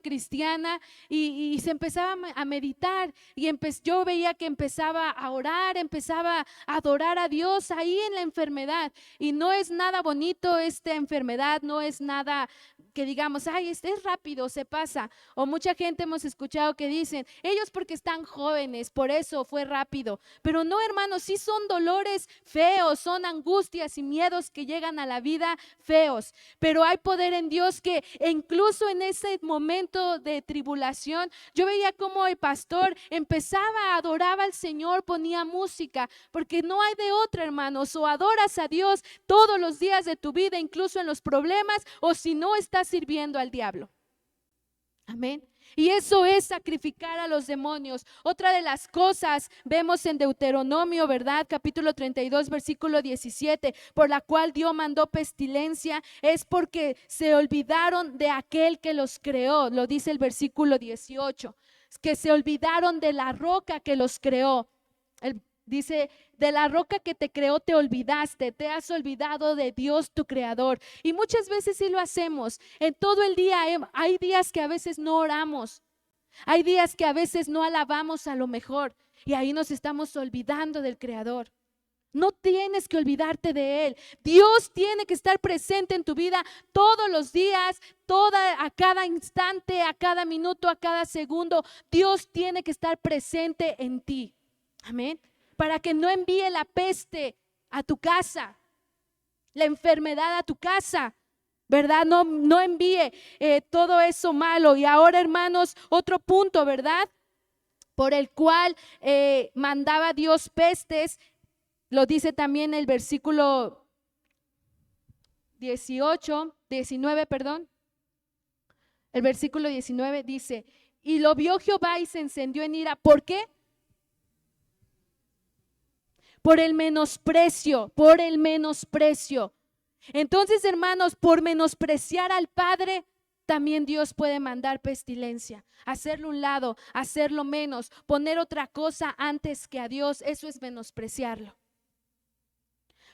cristiana y se empezaba a meditar. Y yo veía que empezaba a orar, empezaba a adorar a Dios ahí en la enfermedad. Y no es nada bonito esta enfermedad, no es nada que digamos, ay, es rápido, se pasa. O mucha gente hemos escuchado que dicen, ellos porque están jóvenes, por eso fue rápido. Pero no, hermanos, sí son dolores feos, son angustias y miedos que llegan a la vida feos. Pero hay poder en Dios que incluso en ese momento de tribulación, yo veía cómo el pastor empezaba, adoraba al Señor, ponía música, porque no hay de otra, hermanos. O adoras a Dios todos los días de tu vida, incluso en los problemas, o si no, estás sirviendo al diablo. Amén. Y eso es sacrificar a los demonios. Otra de las cosas vemos en Deuteronomio, ¿verdad? Capítulo 32, versículo 17, por la cual Dios mandó pestilencia, es porque se olvidaron de aquel que los creó. Lo dice el versículo 18, que se olvidaron de la roca que los creó. Dice, de la roca que te creó te olvidaste, te has olvidado de Dios tu creador. Y muchas veces sí lo hacemos. En todo el día hay días que a veces no oramos, hay días que a veces no alabamos a lo mejor, y ahí nos estamos olvidando del creador. No tienes que olvidarte de Él. Dios tiene que estar presente en tu vida todos los días, a cada instante, a cada minuto, a cada segundo. Dios tiene que estar presente en ti. Amén. Para que no envíe la peste a tu casa, la enfermedad a tu casa, ¿verdad? No envíe todo eso malo. Y ahora, hermanos, otro punto, ¿verdad? Por el cual mandaba Dios pestes, lo dice también el versículo 19, perdón. El versículo 19 dice, y lo vio Jehová y se encendió en ira. ¿Por qué? Por el menosprecio, por el menosprecio. Entonces, hermanos, por menospreciar al Padre, también Dios puede mandar pestilencia, hacerlo a un lado, hacerlo menos, poner otra cosa antes que a Dios. Eso es menospreciarlo.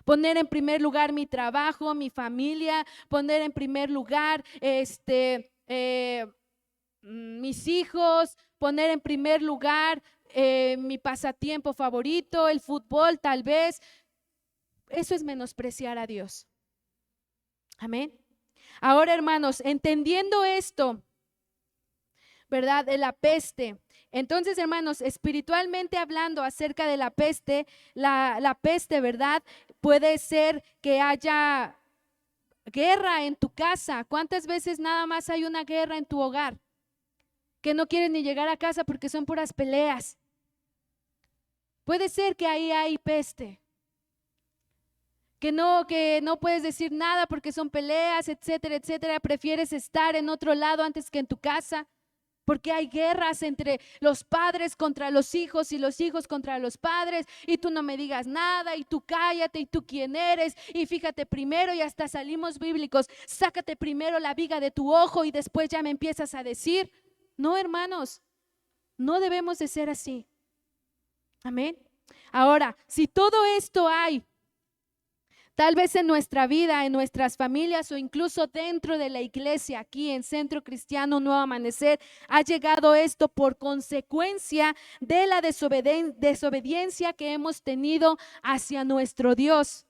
Poner en primer lugar mi trabajo, mi familia, poner en primer lugar mis hijos, poner en primer lugar mi pasatiempo favorito, el fútbol tal vez. Eso es menospreciar a Dios. Amén. Ahora, hermanos, entendiendo esto, ¿verdad? De la peste. Entonces, hermanos, espiritualmente hablando acerca de la peste, la peste, ¿verdad? Puede ser que haya guerra en tu casa. ¿Cuántas veces nada más hay una guerra en tu hogar? Que no quieres ni llegar a casa porque son puras peleas. Puede ser que ahí hay peste. Que no puedes decir nada porque son peleas, etcétera, etcétera. Prefieres estar en otro lado antes que en tu casa, porque hay guerras entre los padres contra los hijos y los hijos contra los padres, y tú no me digas nada, y tú cállate, y tú quién eres, y fíjate primero, y hasta salimos bíblicos, sácate primero la viga de tu ojo y después ya me empiezas a decir. No, hermanos, no debemos de ser así. Amén. Ahora, si todo esto hay, tal vez en nuestra vida, en nuestras familias o incluso dentro de la iglesia, aquí en Centro Cristiano Nuevo Amanecer, ha llegado esto por consecuencia de la desobediencia que hemos tenido hacia nuestro Dios.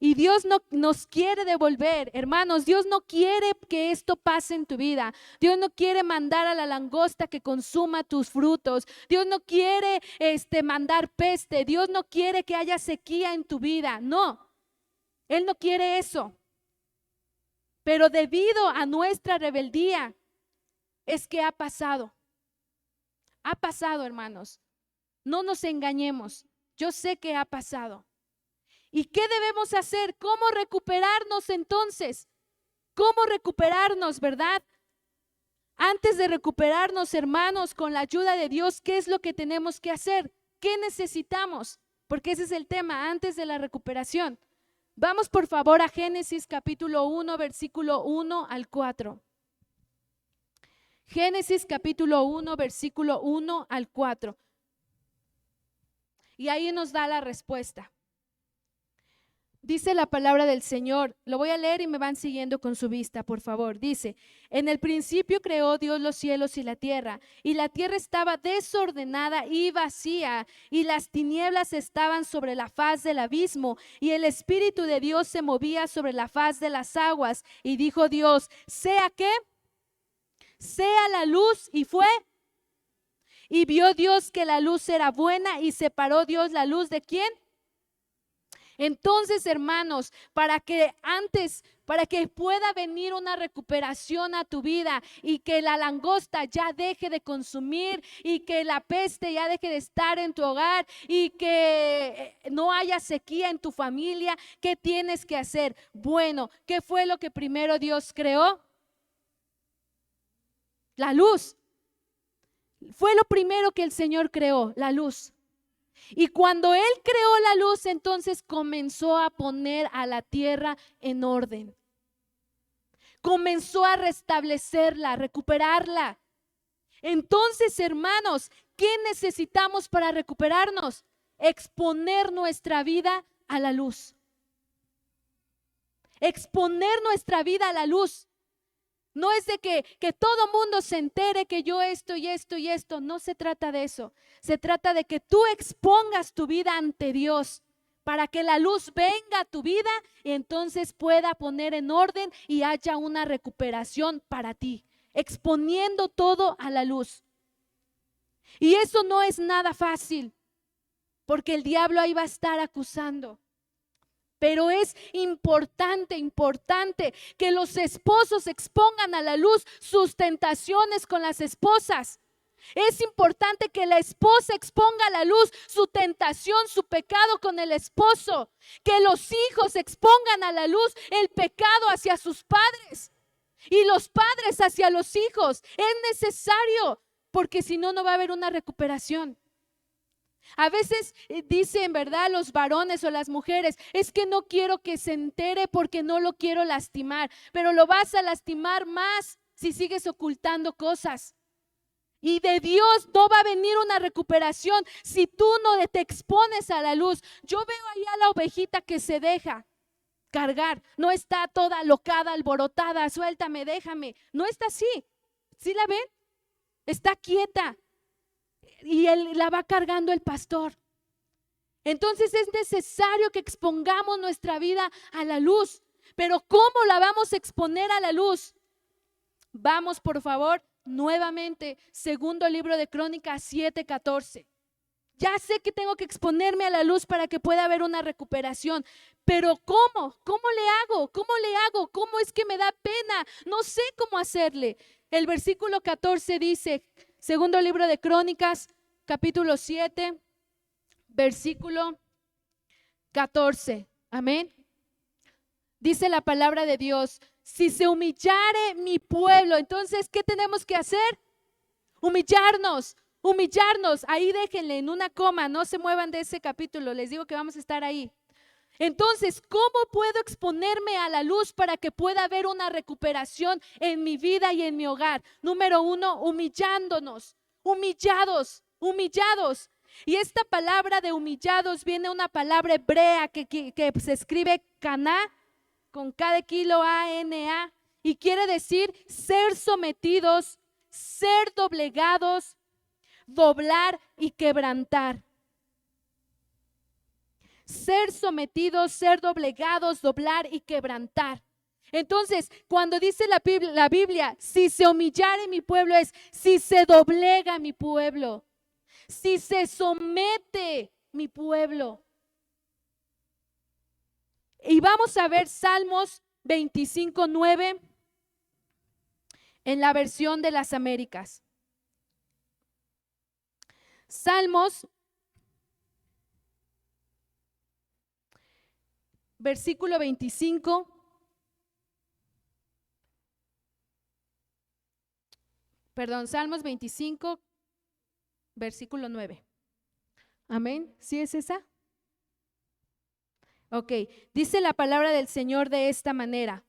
Y Dios no nos quiere devolver, hermanos. Dios no quiere que esto pase en tu vida. Dios no quiere mandar a la langosta que consuma tus frutos. Dios no quiere mandar peste. Dios no quiere que haya sequía en tu vida. No. Él no quiere eso, pero debido a nuestra rebeldía es que ha pasado, hermanos. No nos engañemos, yo sé que ha pasado. ¿Y qué debemos hacer? ¿Cómo recuperarnos entonces? ¿Cómo recuperarnos, verdad? Antes de recuperarnos, hermanos, con la ayuda de Dios, ¿qué es lo que tenemos que hacer? ¿Qué necesitamos? Porque ese es el tema, antes de la recuperación. Vamos por favor a Génesis capítulo 1, versículo 1 al 4. Génesis capítulo 1, versículo 1 al 4. Y ahí nos da la respuesta. Dice la palabra del Señor, lo voy a leer y me van siguiendo con su vista, por favor. Dice, en el principio creó Dios los cielos y la tierra estaba desordenada y vacía, y las tinieblas estaban sobre la faz del abismo, y el Espíritu de Dios se movía sobre la faz de las aguas. Y dijo Dios, ¿sea qué? Sea la luz, y fue. Y vio Dios que la luz era buena, y separó Dios la luz ¿de quién? Entonces, hermanos, para que pueda venir una recuperación a tu vida y que la langosta ya deje de consumir y que la peste ya deje de estar en tu hogar y que no haya sequía en tu familia, ¿qué tienes que hacer? Bueno, ¿qué fue lo que primero Dios creó? La luz. Fue lo primero que el Señor creó, la luz. Y cuando Él creó la luz, entonces comenzó a poner a la tierra en orden. Comenzó a restablecerla, a recuperarla. Entonces, hermanos, ¿qué necesitamos para recuperarnos? Exponer nuestra vida a la luz. Exponer nuestra vida a la luz. No es de que todo mundo se entere que yo esto y esto y esto. No se trata de eso. Se trata de que tú expongas tu vida ante Dios para que la luz venga a tu vida y entonces pueda poner en orden y haya una recuperación para ti. Exponiendo todo a la luz. Y eso no es nada fácil, porque el diablo ahí va a estar acusando. Pero es importante que los esposos expongan a la luz sus tentaciones con las esposas. Es importante que la esposa exponga a la luz su tentación, su pecado con el esposo. Que los hijos expongan a la luz el pecado hacia sus padres y los padres hacia los hijos. Es necesario, porque si no, no va a haber una recuperación. A veces dicen, ¿verdad?, los varones o las mujeres, es que no quiero que se entere porque no lo quiero lastimar, pero lo vas a lastimar más si sigues ocultando cosas. Y de Dios no va a venir una recuperación si tú no te expones a la luz. Yo veo ahí a la ovejita que se deja cargar, no está toda alocada, alborotada, suéltame, déjame, no está así. ¿Sí la ven? Está quieta y la va cargando el pastor. Entonces es necesario que expongamos nuestra vida a la luz. Pero ¿cómo la vamos a exponer a la luz? Vamos, por favor, nuevamente, segundo libro de Crónicas 7:14. Ya sé que tengo que exponerme a la luz para que pueda haber una recuperación, pero ¿cómo? ¿Cómo le hago? ¿Cómo le hago? ¿Cómo es que me da pena? No sé cómo hacerle. El versículo 14 dice, segundo libro de Crónicas, capítulo 7, versículo 14. Amén. Dice la palabra de Dios, si se humillare mi pueblo, entonces, ¿qué tenemos que hacer? Humillarnos. Ahí déjenle en una coma, no se muevan de ese capítulo, les digo que vamos a estar ahí. Entonces, ¿cómo puedo exponerme a la luz para que pueda haber una recuperación en mi vida y en mi hogar? Número 1, humillándonos, humillados. Y esta palabra de humillados viene una palabra hebrea que se escribe caná, con K de kilo, A-N-A, y quiere decir ser sometidos, ser doblegados, doblar y quebrantar. Ser sometidos, ser doblegados, doblar y quebrantar. Entonces, cuando dice la Biblia, si se humillare mi pueblo, es si se doblega mi pueblo, si se somete mi pueblo. Y vamos a ver Salmos 25:9 en la versión de las Américas. Salmos, versículo 25. Salmos 25, versículo 9. Amén. ¿Sí es esa? Ok, dice la palabra del Señor de esta manera: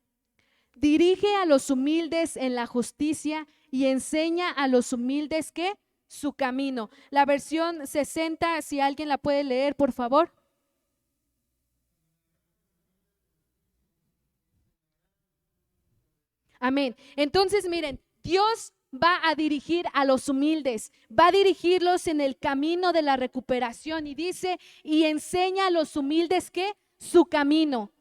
dirige a los humildes en la justicia y enseña a los humildes ¿qué? Su camino. La versión 60, si alguien la puede leer, por favor. Amén. Entonces, miren, Dios va a dirigir a los humildes, va a dirigirlos en el camino de la recuperación y dice, y enseña a los humildes ¿qué? Su camino,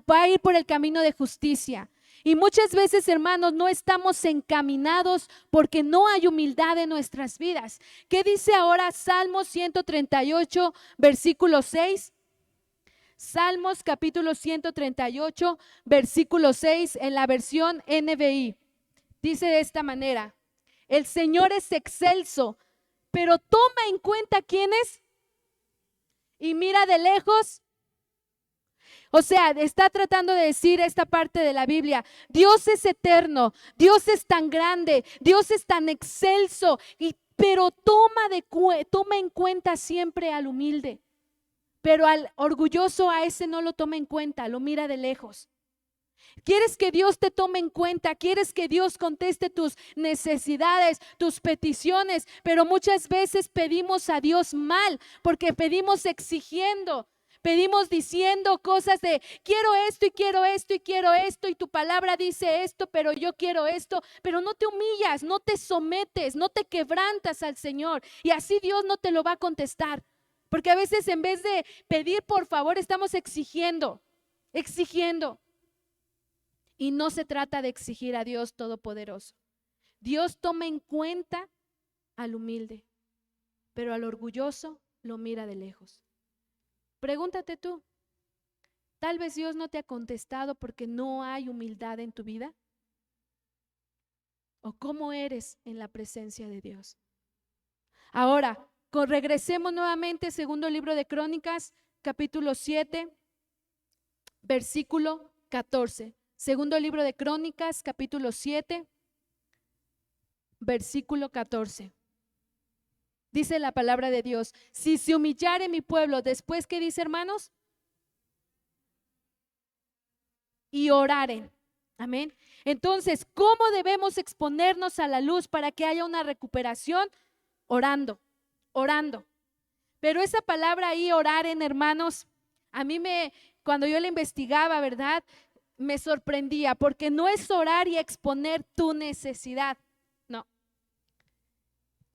va a ir por el camino de justicia. Y muchas veces, hermanos, no estamos encaminados porque no hay humildad en nuestras vidas. ¿Qué dice ahora Salmos 138, versículo 6? Salmos capítulo 138, versículo 6 en la versión NBI. Dice de esta manera: el Señor es excelso, pero toma en cuenta quién es y mira de lejos. O sea, está tratando de decir esta parte de la Biblia: Dios es eterno, Dios es tan grande, Dios es tan excelso, pero toma en cuenta siempre al humilde. Pero al orgulloso, a ese no lo toma en cuenta, lo mira de lejos. ¿Quieres que Dios te tome en cuenta? ¿Quieres que Dios conteste tus necesidades, tus peticiones? Pero muchas veces pedimos a Dios mal, porque pedimos exigiendo, pedimos diciendo cosas de quiero esto y quiero esto y quiero esto, y tu palabra dice esto, pero yo quiero esto. Pero no te humillas, no te sometes, no te quebrantas al Señor, y así Dios no te lo va a contestar. Porque a veces en vez de pedir por favor estamos exigiendo. Y no se trata de exigir a Dios Todopoderoso. Dios toma en cuenta al humilde, pero al orgulloso lo mira de lejos. Pregúntate tú, tal vez Dios no te ha contestado porque no hay humildad en tu vida. ¿O cómo eres en la presencia de Dios? Ahora, regresemos nuevamente, segundo libro de Crónicas, capítulo 7, versículo 14. Segundo libro de Crónicas, capítulo 7, versículo 14. Dice la palabra de Dios: si se humillare mi pueblo, después, ¿qué dice, hermanos? Y oraren. Amén. Entonces, ¿cómo debemos exponernos a la luz para que haya una recuperación? Orando, orando. Pero esa palabra ahí, orar, hermanos, cuando yo la investigaba, ¿verdad? Me sorprendía, porque no es orar y exponer tu necesidad, no.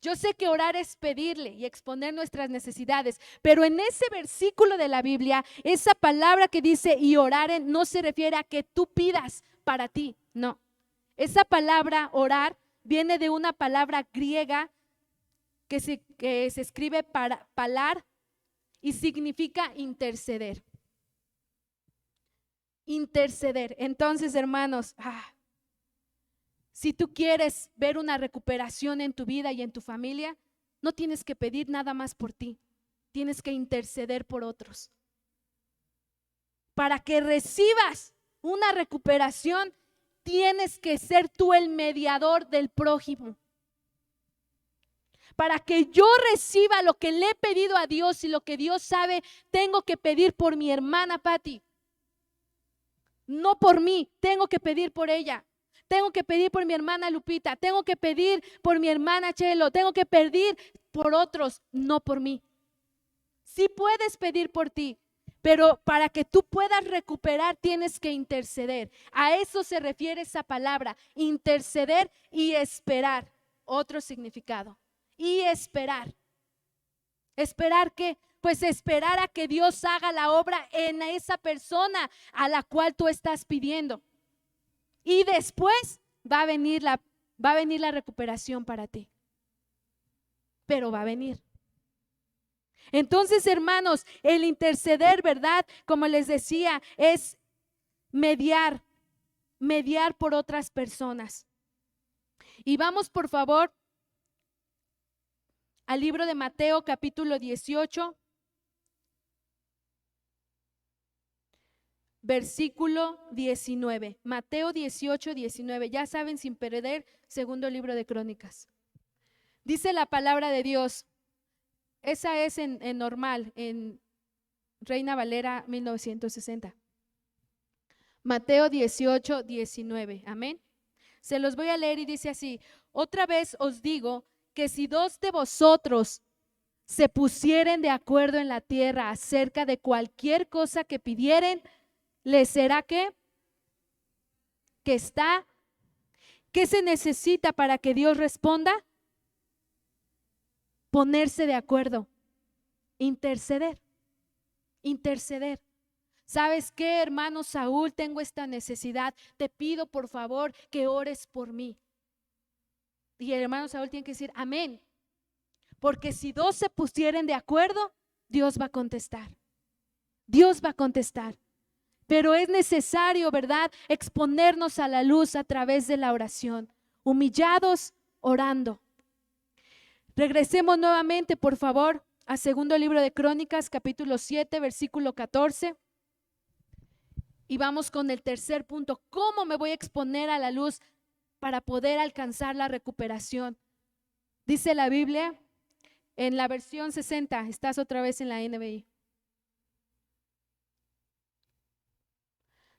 Yo sé que orar es pedirle y exponer nuestras necesidades, pero en ese versículo de la Biblia, esa palabra que dice y oraren no se refiere a que tú pidas para ti, no. Esa palabra orar viene de una palabra griega que se escribe para palar y significa interceder. Interceder. Entonces, hermanos, si tú quieres ver una recuperación en tu vida y en tu familia, no tienes que pedir nada más por ti, tienes que interceder por otros. Para que recibas una recuperación, tienes que ser tú el mediador del prójimo. Para que yo reciba lo que le he pedido a Dios y lo que Dios sabe, tengo que pedir por mi hermana Patti. No por mí, tengo que pedir por ella. Tengo que pedir por mi hermana Lupita, tengo que pedir por mi hermana Chelo, tengo que pedir por otros, no por mí. Sí puedes pedir por ti, pero para que tú puedas recuperar tienes que interceder. A eso se refiere esa palabra, interceder y esperar. Otro significado. Y esperar. ¿Esperar qué? Pues esperar a que Dios haga la obra en esa persona a la cual tú estás pidiendo. Y después va a venir la recuperación para ti. Pero va a venir. Entonces, hermanos, el interceder, ¿verdad? Como les decía, es mediar por otras personas. Y vamos, por favor, al libro de Mateo, capítulo 18, versículo 19. Mateo 18, 19. Ya saben, sin perder, segundo libro de Crónicas. Dice la palabra de Dios. Esa es en normal, en Reina Valera 1960. Mateo 18, 19. Amén. Se los voy a leer y dice así: otra vez os digo que si dos de vosotros se pusieren de acuerdo en la tierra acerca de cualquier cosa que pidieren, ¿les será qué? ¿Que está? ¿Qué se necesita para que Dios responda? Ponerse de acuerdo, interceder. ¿Sabes qué, hermano Saúl? Tengo esta necesidad, te pido por favor que ores por mí. Y el hermano Saúl tiene que decir amén, porque si dos se pusieren de acuerdo, Dios va a contestar. Dios va a contestar. Pero es necesario, ¿verdad?, exponernos a la luz a través de la oración, humillados, orando. Regresemos nuevamente, por favor, a segundo libro de Crónicas, capítulo 7, versículo 14. Y vamos con el tercer punto. ¿Cómo me voy a exponer a la luz para poder alcanzar la recuperación? Dice la Biblia en la versión 60, estás otra vez en la NBI.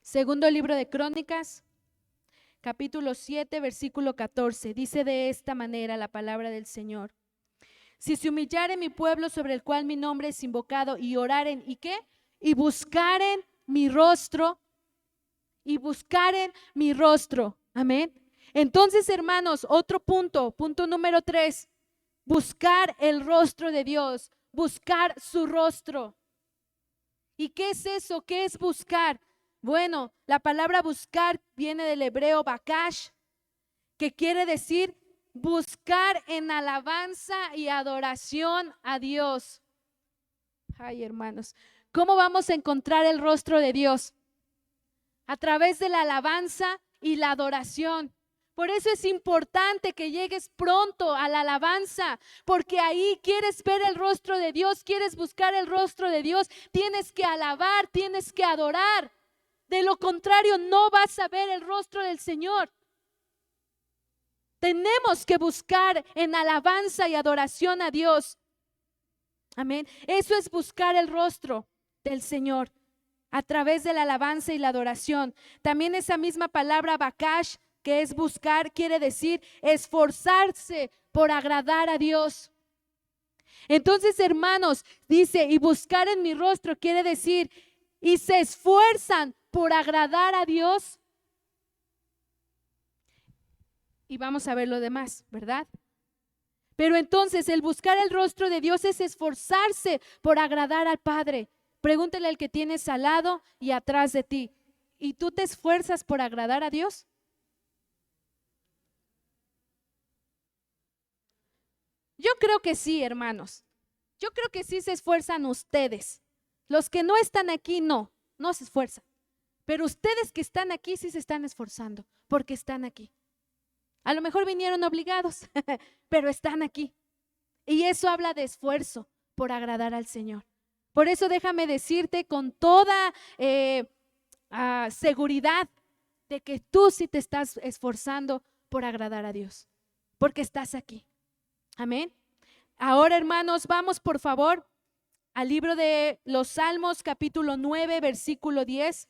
Segundo libro de Crónicas, capítulo 7, versículo 14. Dice de esta manera la palabra del Señor: si se humillare mi pueblo sobre el cual mi nombre es invocado y oraren, ¿y qué? Y buscaren mi rostro, amén. Entonces, hermanos, otro punto número 3, buscar el rostro de Dios, buscar su rostro. ¿Y qué es eso? ¿Qué es buscar? Bueno, la palabra buscar viene del hebreo bakash, que quiere decir buscar en alabanza y adoración a Dios. Ay, hermanos, ¿cómo vamos a encontrar el rostro de Dios? A través de la alabanza y la adoración. Por eso es importante que llegues pronto a la alabanza, porque ahí quieres ver el rostro de Dios, quieres buscar el rostro de Dios, tienes que alabar, tienes que adorar. De lo contrario, no vas a ver el rostro del Señor. Tenemos que buscar en alabanza y adoración a Dios. Amén. Eso es buscar el rostro del Señor. a través de la alabanza y la adoración. También esa misma palabra bakash, que es buscar, quiere decir esforzarse por agradar a Dios. Entonces, hermanos, dice, y buscar en mi rostro quiere decir, y se esfuerzan por agradar a Dios. Y vamos a ver lo demás, ¿verdad? Pero entonces el buscar el rostro de Dios es esforzarse por agradar al Padre. Pregúntale al que tienes al lado y atrás de ti. ¿Y tú te esfuerzas por agradar a Dios? Yo creo que sí, hermanos. Yo creo que sí se esfuerzan ustedes. Los que no están aquí, no se esfuerzan. Pero ustedes que están aquí sí se están esforzando porque están aquí. A lo mejor vinieron obligados, pero están aquí. Y eso habla de esfuerzo por agradar al Señor. Por eso déjame decirte con toda seguridad de que tú sí te estás esforzando por agradar a Dios, porque estás aquí. Amén. Ahora, hermanos, vamos por favor al libro de los Salmos, capítulo 9, versículo 10.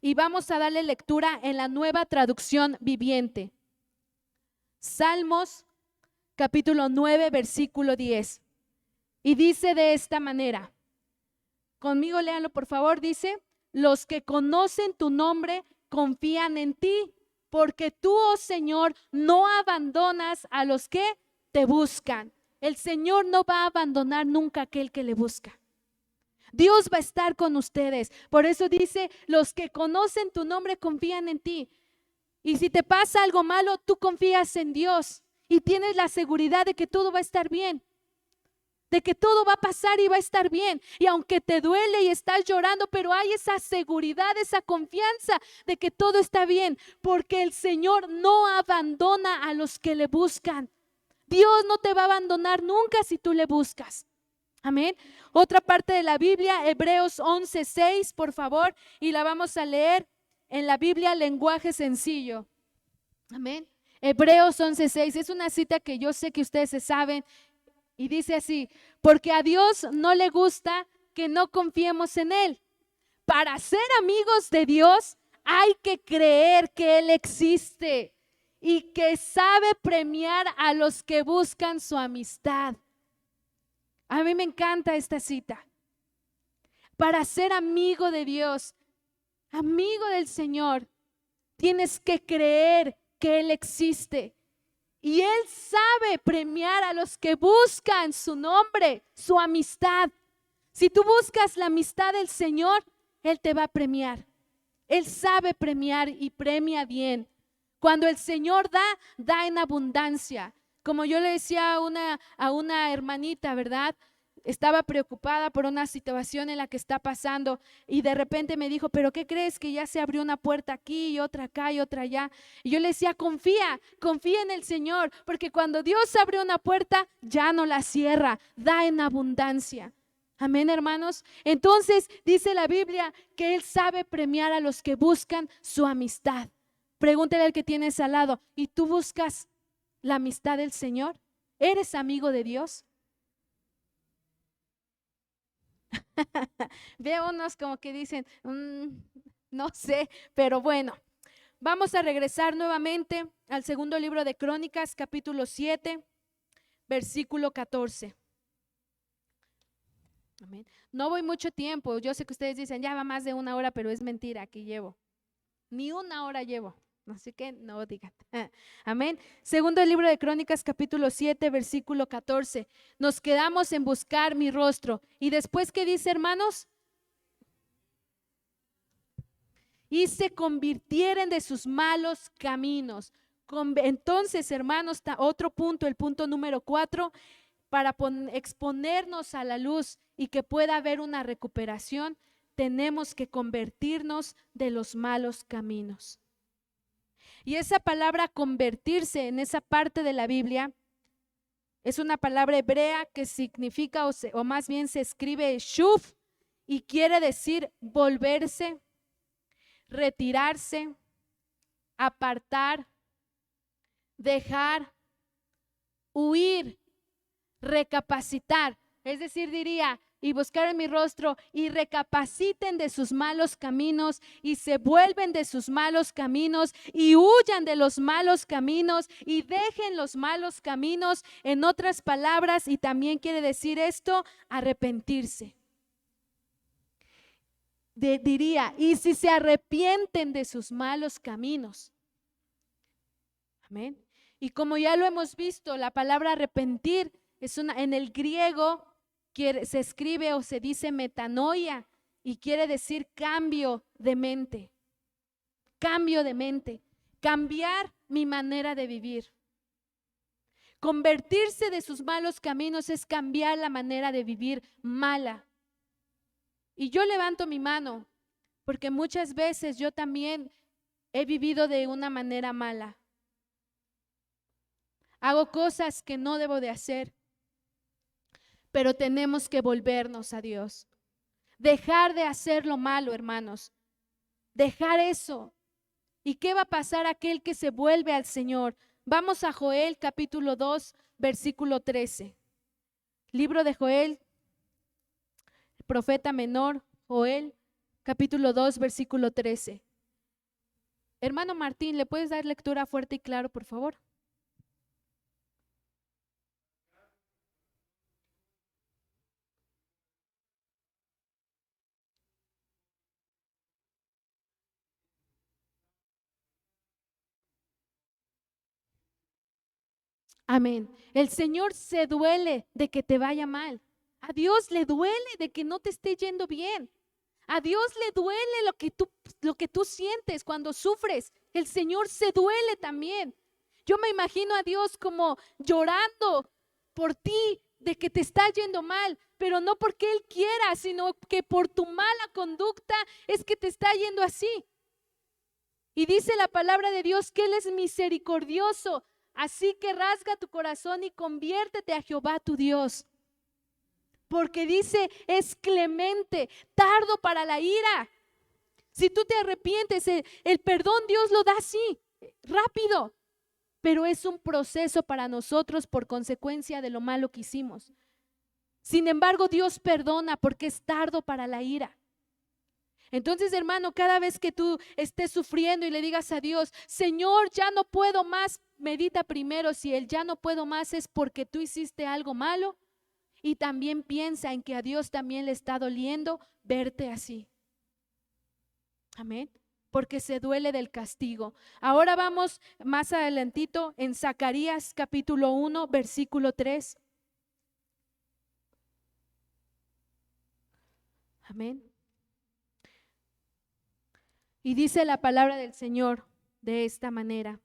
Y vamos a darle lectura en la Nueva Traducción Viviente. Salmos, capítulo 9, versículo 10. Y dice de esta manera, conmigo léanlo por favor, dice, los que conocen tu nombre confían en ti, porque tú, oh Señor, no abandonas a los que te buscan. El Señor no va a abandonar nunca a aquel que le busca. Dios va a estar con ustedes. Por eso dice, los que conocen tu nombre confían en ti. Y si te pasa algo malo, tú confías en Dios y tienes la seguridad de que todo va a estar bien, de que todo va a pasar y va a estar bien. Y aunque te duele y estás llorando, pero hay esa seguridad, esa confianza de que todo está bien, porque el Señor no abandona a los que le buscan. Dios no te va a abandonar nunca si tú le buscas. Amén. Otra parte de la Biblia, Hebreos 11:6, por favor, y la vamos a leer en la Biblia lenguaje sencillo. Amén. Hebreos 11:6 es una cita que yo sé que ustedes se saben y dice así: porque a Dios no le gusta que no confiemos en Él. Para ser amigos de Dios hay que creer que Él existe y que sabe premiar a los que buscan su amistad. A mí me encanta esta cita. Para ser amigo de Dios, amigo del Señor, tienes que creer que Él existe. Y Él sabe premiar a los que buscan su nombre, su amistad. Si tú buscas la amistad del Señor, Él te va a premiar. Él sabe premiar y premia bien. Cuando el Señor da en abundancia. Como yo le decía a una hermanita, ¿verdad? Estaba preocupada por una situación en la que está pasando y de repente me dijo, ¿pero qué crees? Que ya se abrió una puerta aquí y otra acá y otra allá. Y yo le decía, confía en el Señor, porque cuando Dios abre una puerta, ya no la cierra, da en abundancia. Amén, hermanos. Entonces dice la Biblia que Él sabe premiar a los que buscan su amistad. Pregúntale al que tienes al lado, ¿y tú buscas la amistad del Señor? ¿Eres amigo de Dios? Veo unos como que dicen, no sé, pero bueno, vamos a regresar nuevamente al segundo libro de Crónicas, capítulo 7, versículo 14. Amén. No voy mucho tiempo, yo sé que ustedes dicen, ya va más de una hora, pero es mentira, aquí llevo. Ni una hora llevo, así que no digan. Amén. Segundo libro de Crónicas, capítulo 7, versículo 14. Nos quedamos en buscar mi rostro. Y después, ¿qué dice, hermanos? Y se convirtieren de sus malos caminos. Entonces, hermanos, otro punto, el punto número 4, para exponernos a la luz y que pueda haber una recuperación, tenemos que convertirnos de los malos caminos. Y esa palabra convertirse en esa parte de la Biblia es una palabra hebrea que significa, o más bien se escribe shuv, y quiere decir volverse, retirarse, apartar, dejar, huir, recapacitar. Es decir, diría, y buscaren mi rostro y recapaciten de sus malos caminos y se vuelven de sus malos caminos y huyan de los malos caminos y dejen los malos caminos. En otras palabras, y también quiere decir esto, arrepentirse. Diría, y si se arrepienten de sus malos caminos. Amén. Y como ya lo hemos visto, la palabra arrepentir es en el griego se escribe o se dice metanoia y quiere decir cambio de mente. Cambio de mente, cambiar mi manera de vivir. Convertirse de sus malos caminos es cambiar la manera de vivir mala. Y yo levanto mi mano porque muchas veces yo también he vivido de una manera mala. Hago cosas que no debo de hacer, pero tenemos que volvernos a Dios. Dejar de hacer lo malo, hermanos. Dejar eso. ¿Y qué va a pasar a aquel que se vuelve al Señor? Vamos a Joel capítulo 2, versículo 13. Libro de Joel, profeta menor, Joel, capítulo 2, versículo 13. Hermano Martín, ¿le puedes dar lectura fuerte y claro, por favor? Amén. El Señor se duele de que te vaya mal. A Dios le duele de que no te esté yendo bien. A Dios le duele lo que tú sientes cuando sufres. El Señor se duele también. Yo me imagino a Dios como llorando por ti de que te está yendo mal, pero no porque Él quiera, sino que por tu mala conducta es que te está yendo así. Y dice la palabra de Dios que Él es misericordioso. Así que rasga tu corazón y conviértete a Jehová tu Dios. Porque dice, es clemente, tardo para la ira. Si tú te arrepientes, el perdón Dios lo da así, rápido. Pero es un proceso para nosotros por consecuencia de lo malo que hicimos. Sin embargo, Dios perdona porque es tardo para la ira. Entonces, hermano, cada vez que tú estés sufriendo y le digas a Dios, Señor, ya no puedo más, medita primero si el ya no puedo más es porque tú hiciste algo malo. Y también piensa en que a Dios también le está doliendo verte así. Amén. Porque se duele del castigo. Ahora vamos más adelantito en Zacarías capítulo 1, versículo 3. Amén. Y dice la palabra del Señor de esta manera.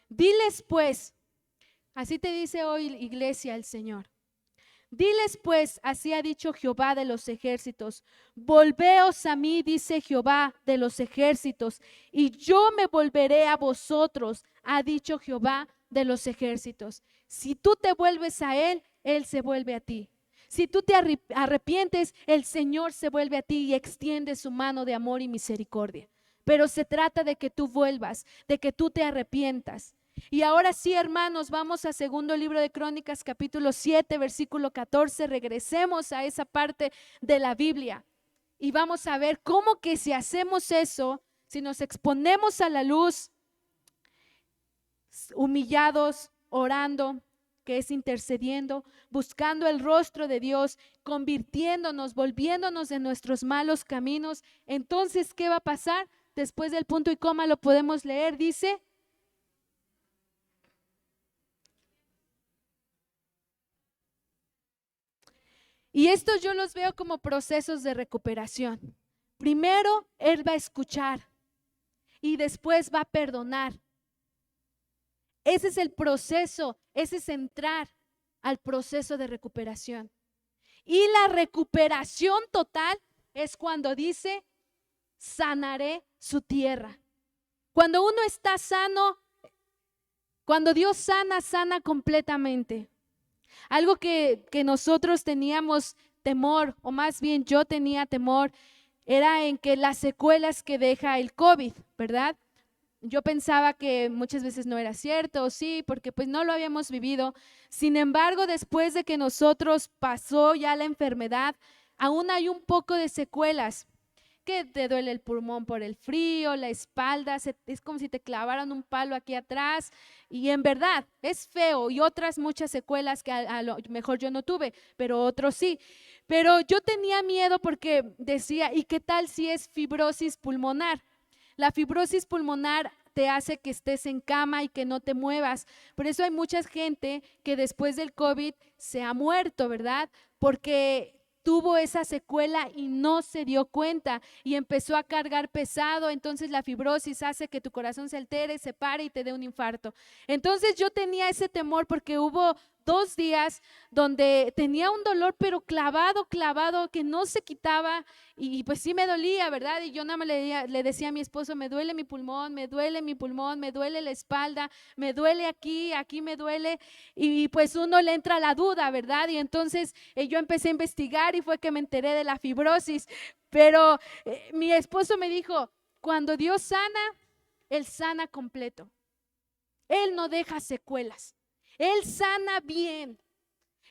Diles pues, así te dice hoy iglesia el Señor. Diles pues, así ha dicho Jehová de los ejércitos, volveos a mí, dice Jehová de los ejércitos, y yo me volveré a vosotros, ha dicho Jehová de los ejércitos. Si tú te vuelves a Él, Él se vuelve a ti. Si tú te arrepientes, el Señor se vuelve a ti y extiende su mano de amor y misericordia. Pero se trata de que tú vuelvas, de que tú te arrepientas. Y ahora sí, hermanos, vamos a segundo libro de Crónicas, capítulo 7, versículo 14. Regresemos a esa parte de la Biblia y vamos a ver cómo que si hacemos eso, si nos exponemos a la luz, humillados, orando, que es intercediendo, buscando el rostro de Dios, convirtiéndonos, volviéndonos de nuestros malos caminos, entonces, ¿qué va a pasar? Después del punto y coma lo podemos leer, dice: y estos yo los veo como procesos de recuperación. Primero, Él va a escuchar y después va a perdonar. Ese es el proceso, ese es entrar al proceso de recuperación. Y la recuperación total es cuando dice, sanaré su tierra. Cuando uno está sano, cuando Dios sana, sana completamente. Algo que nosotros teníamos temor, o más bien yo tenía temor, era en que las secuelas que deja el COVID, ¿verdad? Yo pensaba que muchas veces no era cierto, sí, porque pues no lo habíamos vivido. Sin embargo, después de que nosotros pasó ya la enfermedad, aún hay un poco de secuelas, que te duele el pulmón por el frío, la espalda, es como si te clavaran un palo aquí atrás y en verdad es feo, y otras muchas secuelas que a lo mejor yo no tuve, pero otros sí. Pero yo tenía miedo porque decía, ¿y qué tal si es fibrosis pulmonar? La fibrosis pulmonar te hace que estés en cama y que no te muevas. Por eso hay mucha gente que después del COVID se ha muerto, ¿verdad? Porque tuvo esa secuela y no se dio cuenta y empezó a cargar pesado. Entonces la fibrosis hace que tu corazón se altere, se pare y te dé un infarto. Entonces yo tenía ese temor porque hubo 2 días donde tenía un dolor pero clavado, clavado, que no se quitaba, y pues sí me dolía, ¿verdad? Y yo nada más le decía a mi esposo, me duele mi pulmón, me duele mi pulmón, me duele la espalda, me duele aquí, aquí me duele, y pues uno le entra la duda, ¿verdad? Y entonces yo empecé a investigar y fue que me enteré de la fibrosis, pero mi esposo me dijo, cuando Dios sana, Él sana completo, Él no deja secuelas. Él sana bien.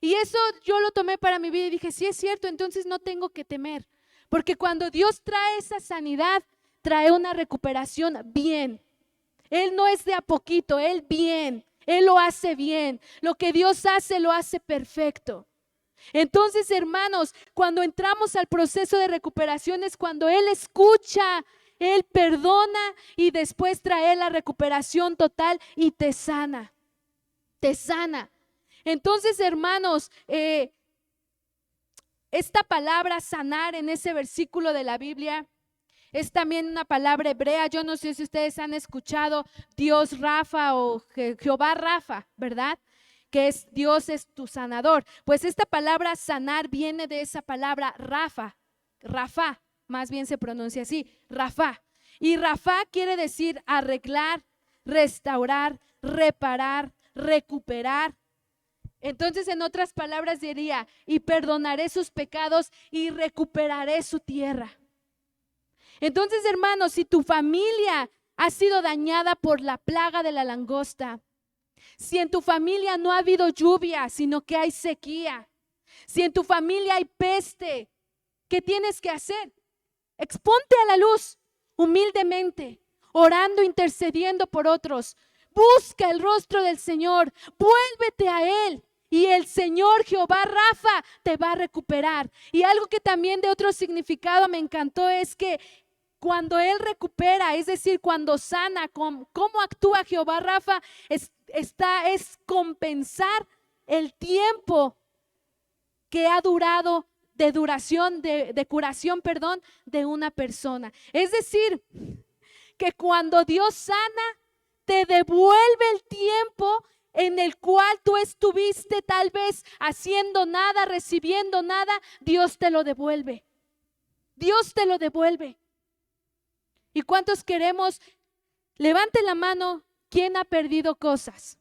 Y eso yo lo tomé para mi vida y dije, sí es cierto, entonces no tengo que temer. Porque cuando Dios trae esa sanidad, trae una recuperación bien. Él no es de a poquito, Él bien. Él lo hace bien. Lo que Dios hace, lo hace perfecto. Entonces, hermanos, cuando entramos al proceso de recuperación es cuando Él escucha, Él perdona y después trae la recuperación total y te sana. Te sana. Entonces, hermanos, esta palabra sanar en ese versículo de la Biblia es también una palabra hebrea. Yo no sé si ustedes han escuchado Dios Rafa o Jehová Rafa, ¿verdad? Que es Dios es tu sanador. Pues esta palabra sanar viene de esa palabra Rafa, Rafa, más bien se pronuncia así, Rafa. Y Rafa quiere decir arreglar, restaurar, reparar, recuperar. Entonces, en otras palabras diría, y perdonaré sus pecados y recuperaré su tierra. Entonces, hermanos, si tu familia ha sido dañada por la plaga de la langosta, si en tu familia no ha habido lluvia, sino que hay sequía, si en tu familia hay peste, ¿qué tienes que hacer? Exponte a la luz humildemente, orando, intercediendo por otros. Busca el rostro del Señor, vuélvete a Él y el Señor Jehová Rafa te va a recuperar. Y algo que también de otro significado me encantó es que cuando Él recupera, es decir, cuando sana, ¿cómo actúa Jehová Rafa? Es compensar el tiempo que ha durado de duración, de curación, perdón, de una persona. Es decir, que cuando Dios sana, te devuelve el tiempo en el cual tú estuviste tal vez haciendo nada, recibiendo nada. Dios te lo devuelve. Dios te lo devuelve. ¿Y cuántos queremos? Levante la mano. ¿Quién ha perdido cosas?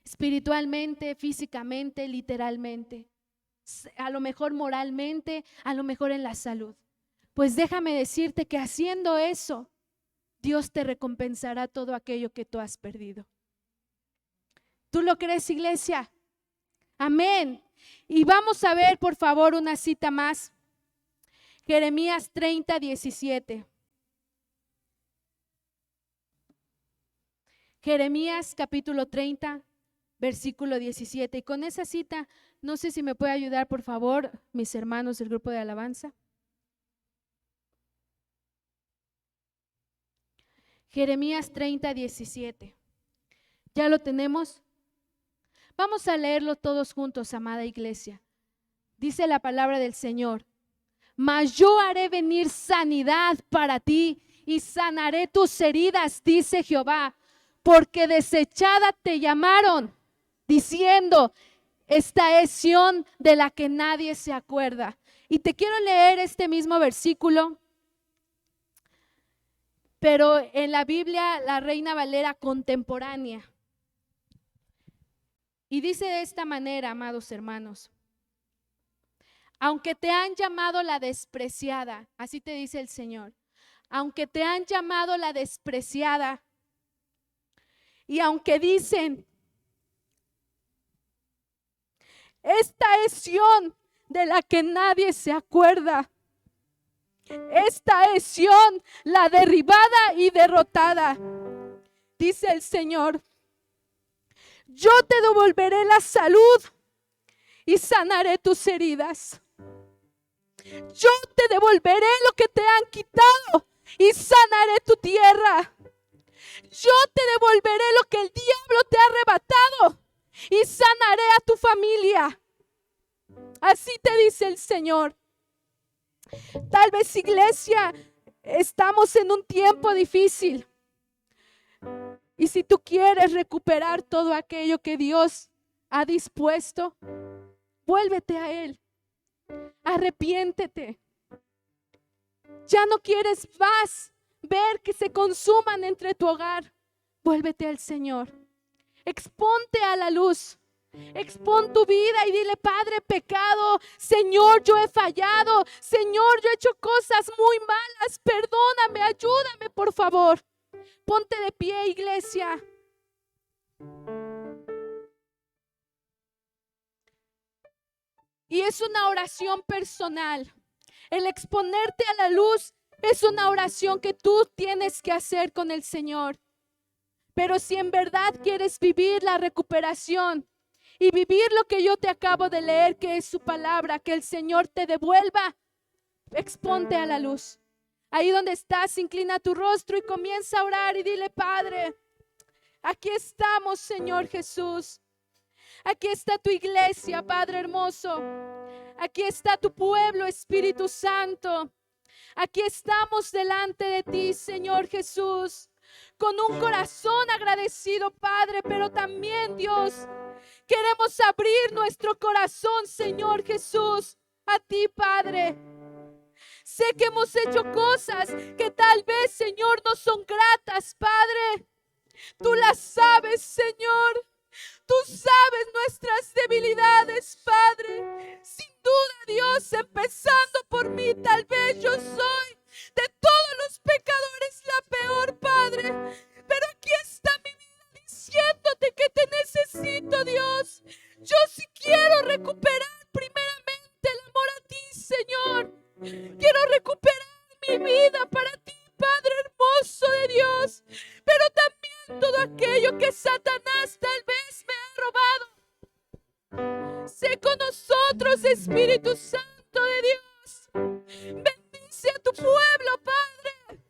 Espiritualmente, físicamente, literalmente. A lo mejor moralmente, a lo mejor en la salud. Pues déjame decirte que haciendo eso, Dios te recompensará todo aquello que tú has perdido. ¿Tú lo crees, iglesia? Amén. Y vamos a ver, por favor, una cita más. Jeremías 30:17. Jeremías capítulo 30, versículo 17. Y con esa cita, no sé si me puede ayudar, por favor, mis hermanos del grupo de alabanza. Jeremías 30:17. ¿Ya lo tenemos? Vamos a leerlo todos juntos, amada iglesia. Dice la palabra del Señor: mas yo haré venir sanidad para ti y sanaré tus heridas, dice Jehová, porque desechada te llamaron, diciendo, esta es Sión de la que nadie se acuerda. Y te quiero leer este mismo versículo, pero en la Biblia, la Reina Valera contemporánea. Y dice de esta manera, amados hermanos: aunque te han llamado la despreciada, así te dice el Señor, aunque te han llamado la despreciada, y aunque dicen, esta es Sión de la que nadie se acuerda, esta es Sión, la derribada y derrotada, dice el Señor, yo te devolveré la salud y sanaré tus heridas. Yo te devolveré lo que te han quitado y sanaré tu tierra. Yo te devolveré lo que el diablo te ha arrebatado y sanaré a tu familia. Así te dice el Señor. Tal vez, iglesia, estamos en un tiempo difícil. Y si tú quieres recuperar todo aquello que Dios ha dispuesto, vuélvete a Él. Arrepiéntete. Ya no quieres más ver que se consuman entre tu hogar. Vuélvete al Señor. Exponte a la luz. Expon tu vida y dile: Padre, pecado. Señor, yo he fallado. Señor, yo he hecho cosas muy malas. Perdóname, ayúdame, por favor. Ponte de pie, iglesia. Y es una oración personal. El exponerte a la luz es una oración que tú tienes que hacer con el Señor. Pero si en verdad quieres vivir la recuperación y vivir lo que yo te acabo de leer, que es su palabra, que el Señor te devuelva, exponte a la luz. Ahí donde estás, inclina tu rostro y comienza a orar y dile: Padre, aquí estamos, Señor Jesús. Aquí está tu iglesia, Padre hermoso. Aquí está tu pueblo, Espíritu Santo. Aquí estamos delante de ti, Señor Jesús, con un corazón agradecido, Padre, pero también, Dios, queremos abrir nuestro corazón, Señor Jesús, a ti, Padre. Sé que hemos hecho cosas que tal vez, Señor, no son gratas, Padre. Tú las sabes, Señor. Tú sabes nuestras debilidades, Padre. Sin duda, Dios, empezando por mí, tal vez yo soy de todos los pecadores la peor, Padre. Pero aquí está mi vida diciéndote que te necesito, Dios. Yo sí quiero recuperar primeramente el amor a ti, Señor. Quiero recuperar mi vida para ti, Padre hermoso de Dios. Pero también todo aquello que Satanás tal vez me ha robado. Sé con nosotros, Espíritu Santo de Dios. Bendice a tu pueblo, Padre.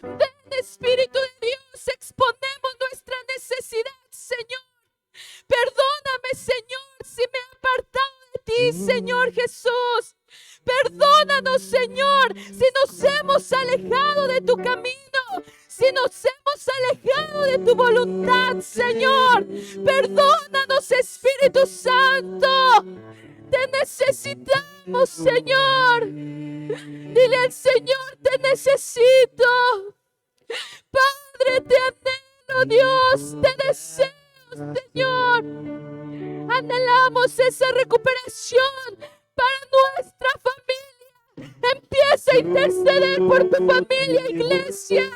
Ven, Espíritu de Dios, exponemos nuestra necesidad, Señor. Perdóname, Señor, si me he apartado de ti, Señor Jesús. Perdónanos, Señor, si nos hemos alejado de tu camino, si nos hemos alejado de tu voluntad, Señor. Perdónanos, Espíritu Santo. Te necesitamos, Señor. Dile al Señor: te necesito. Padre, te anhelo, Dios, te deseo, Señor. Anhelamos esa recuperación para nuestra familia. Empieza a interceder por tu familia, iglesia.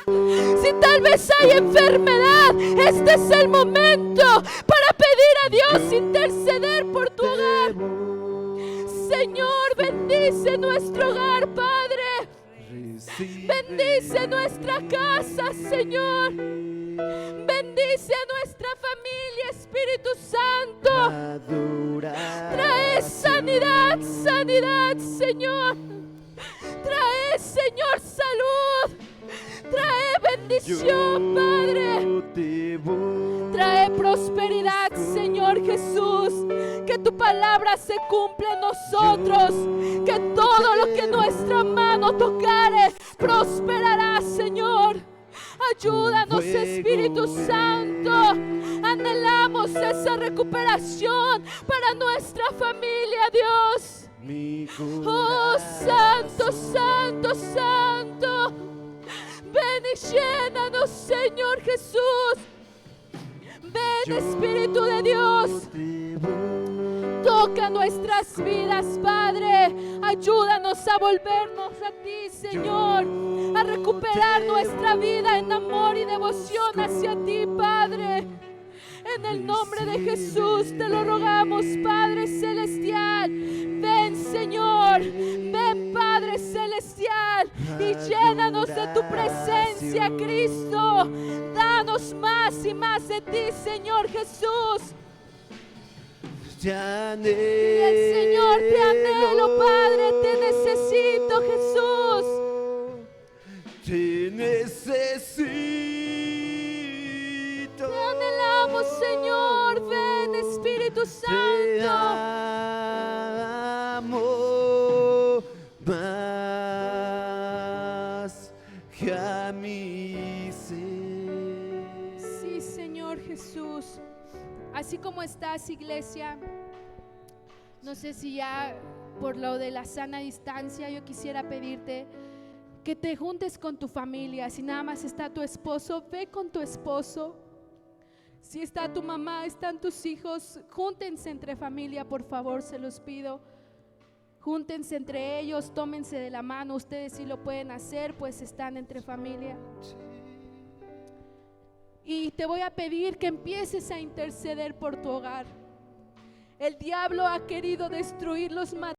Si tal vez hay enfermedad, este es el momento para pedir a Dios interceder por tu hogar. Señor, bendice nuestro hogar, Padre. Bendice nuestra casa, Señor. Bendice a nuestra familia, Espíritu Santo. Trae sanidad, sanidad, Señor. Trae, Señor, salud. Trae bendición, Padre. Trae prosperidad, Señor Jesús. Que tu palabra se cumpla en nosotros. Que todo lo que nuestra mano tocare prosperará, Señor. Ayúdanos, Espíritu Santo. Anhelamos esa recuperación para nuestra familia, Dios. Oh, Santo, Santo, Santo. Ven y llénanos, Señor Jesús. Ven, Espíritu de Dios. Toca nuestras vidas, Padre. Ayúdanos Ayúdanos a volvernos a ti, Señor, a recuperar nuestra vida en amor y devoción hacia ti, Padre. En el nombre de Jesús te lo rogamos, Padre Celestial. Ven, Señor, ven, Padre Celestial, y llénanos de tu presencia, Cristo. Danos más y más de ti, Señor Jesús. Te anhelo, Y el Señor, te anhelo, Padre, te necesito, Jesús. te necesito. Te anhelamos, Señor. Ven, Espíritu Te Santo. amo más que a mi ser. Sí, Señor Jesús. Así como estás, iglesia, no sé si ya por lo de la sana distancia, yo quisiera pedirte que te juntes con tu familia. Si nada más está tu esposo, ve con tu esposo. Si está tu mamá, están tus hijos, júntense entre familia, por favor, se los pido. Júntense entre ellos, tómense de la mano. Ustedes sí lo pueden hacer, pues están entre familia. Y te voy a pedir que empieces a interceder por tu hogar. El diablo ha querido destruir los matrimonios.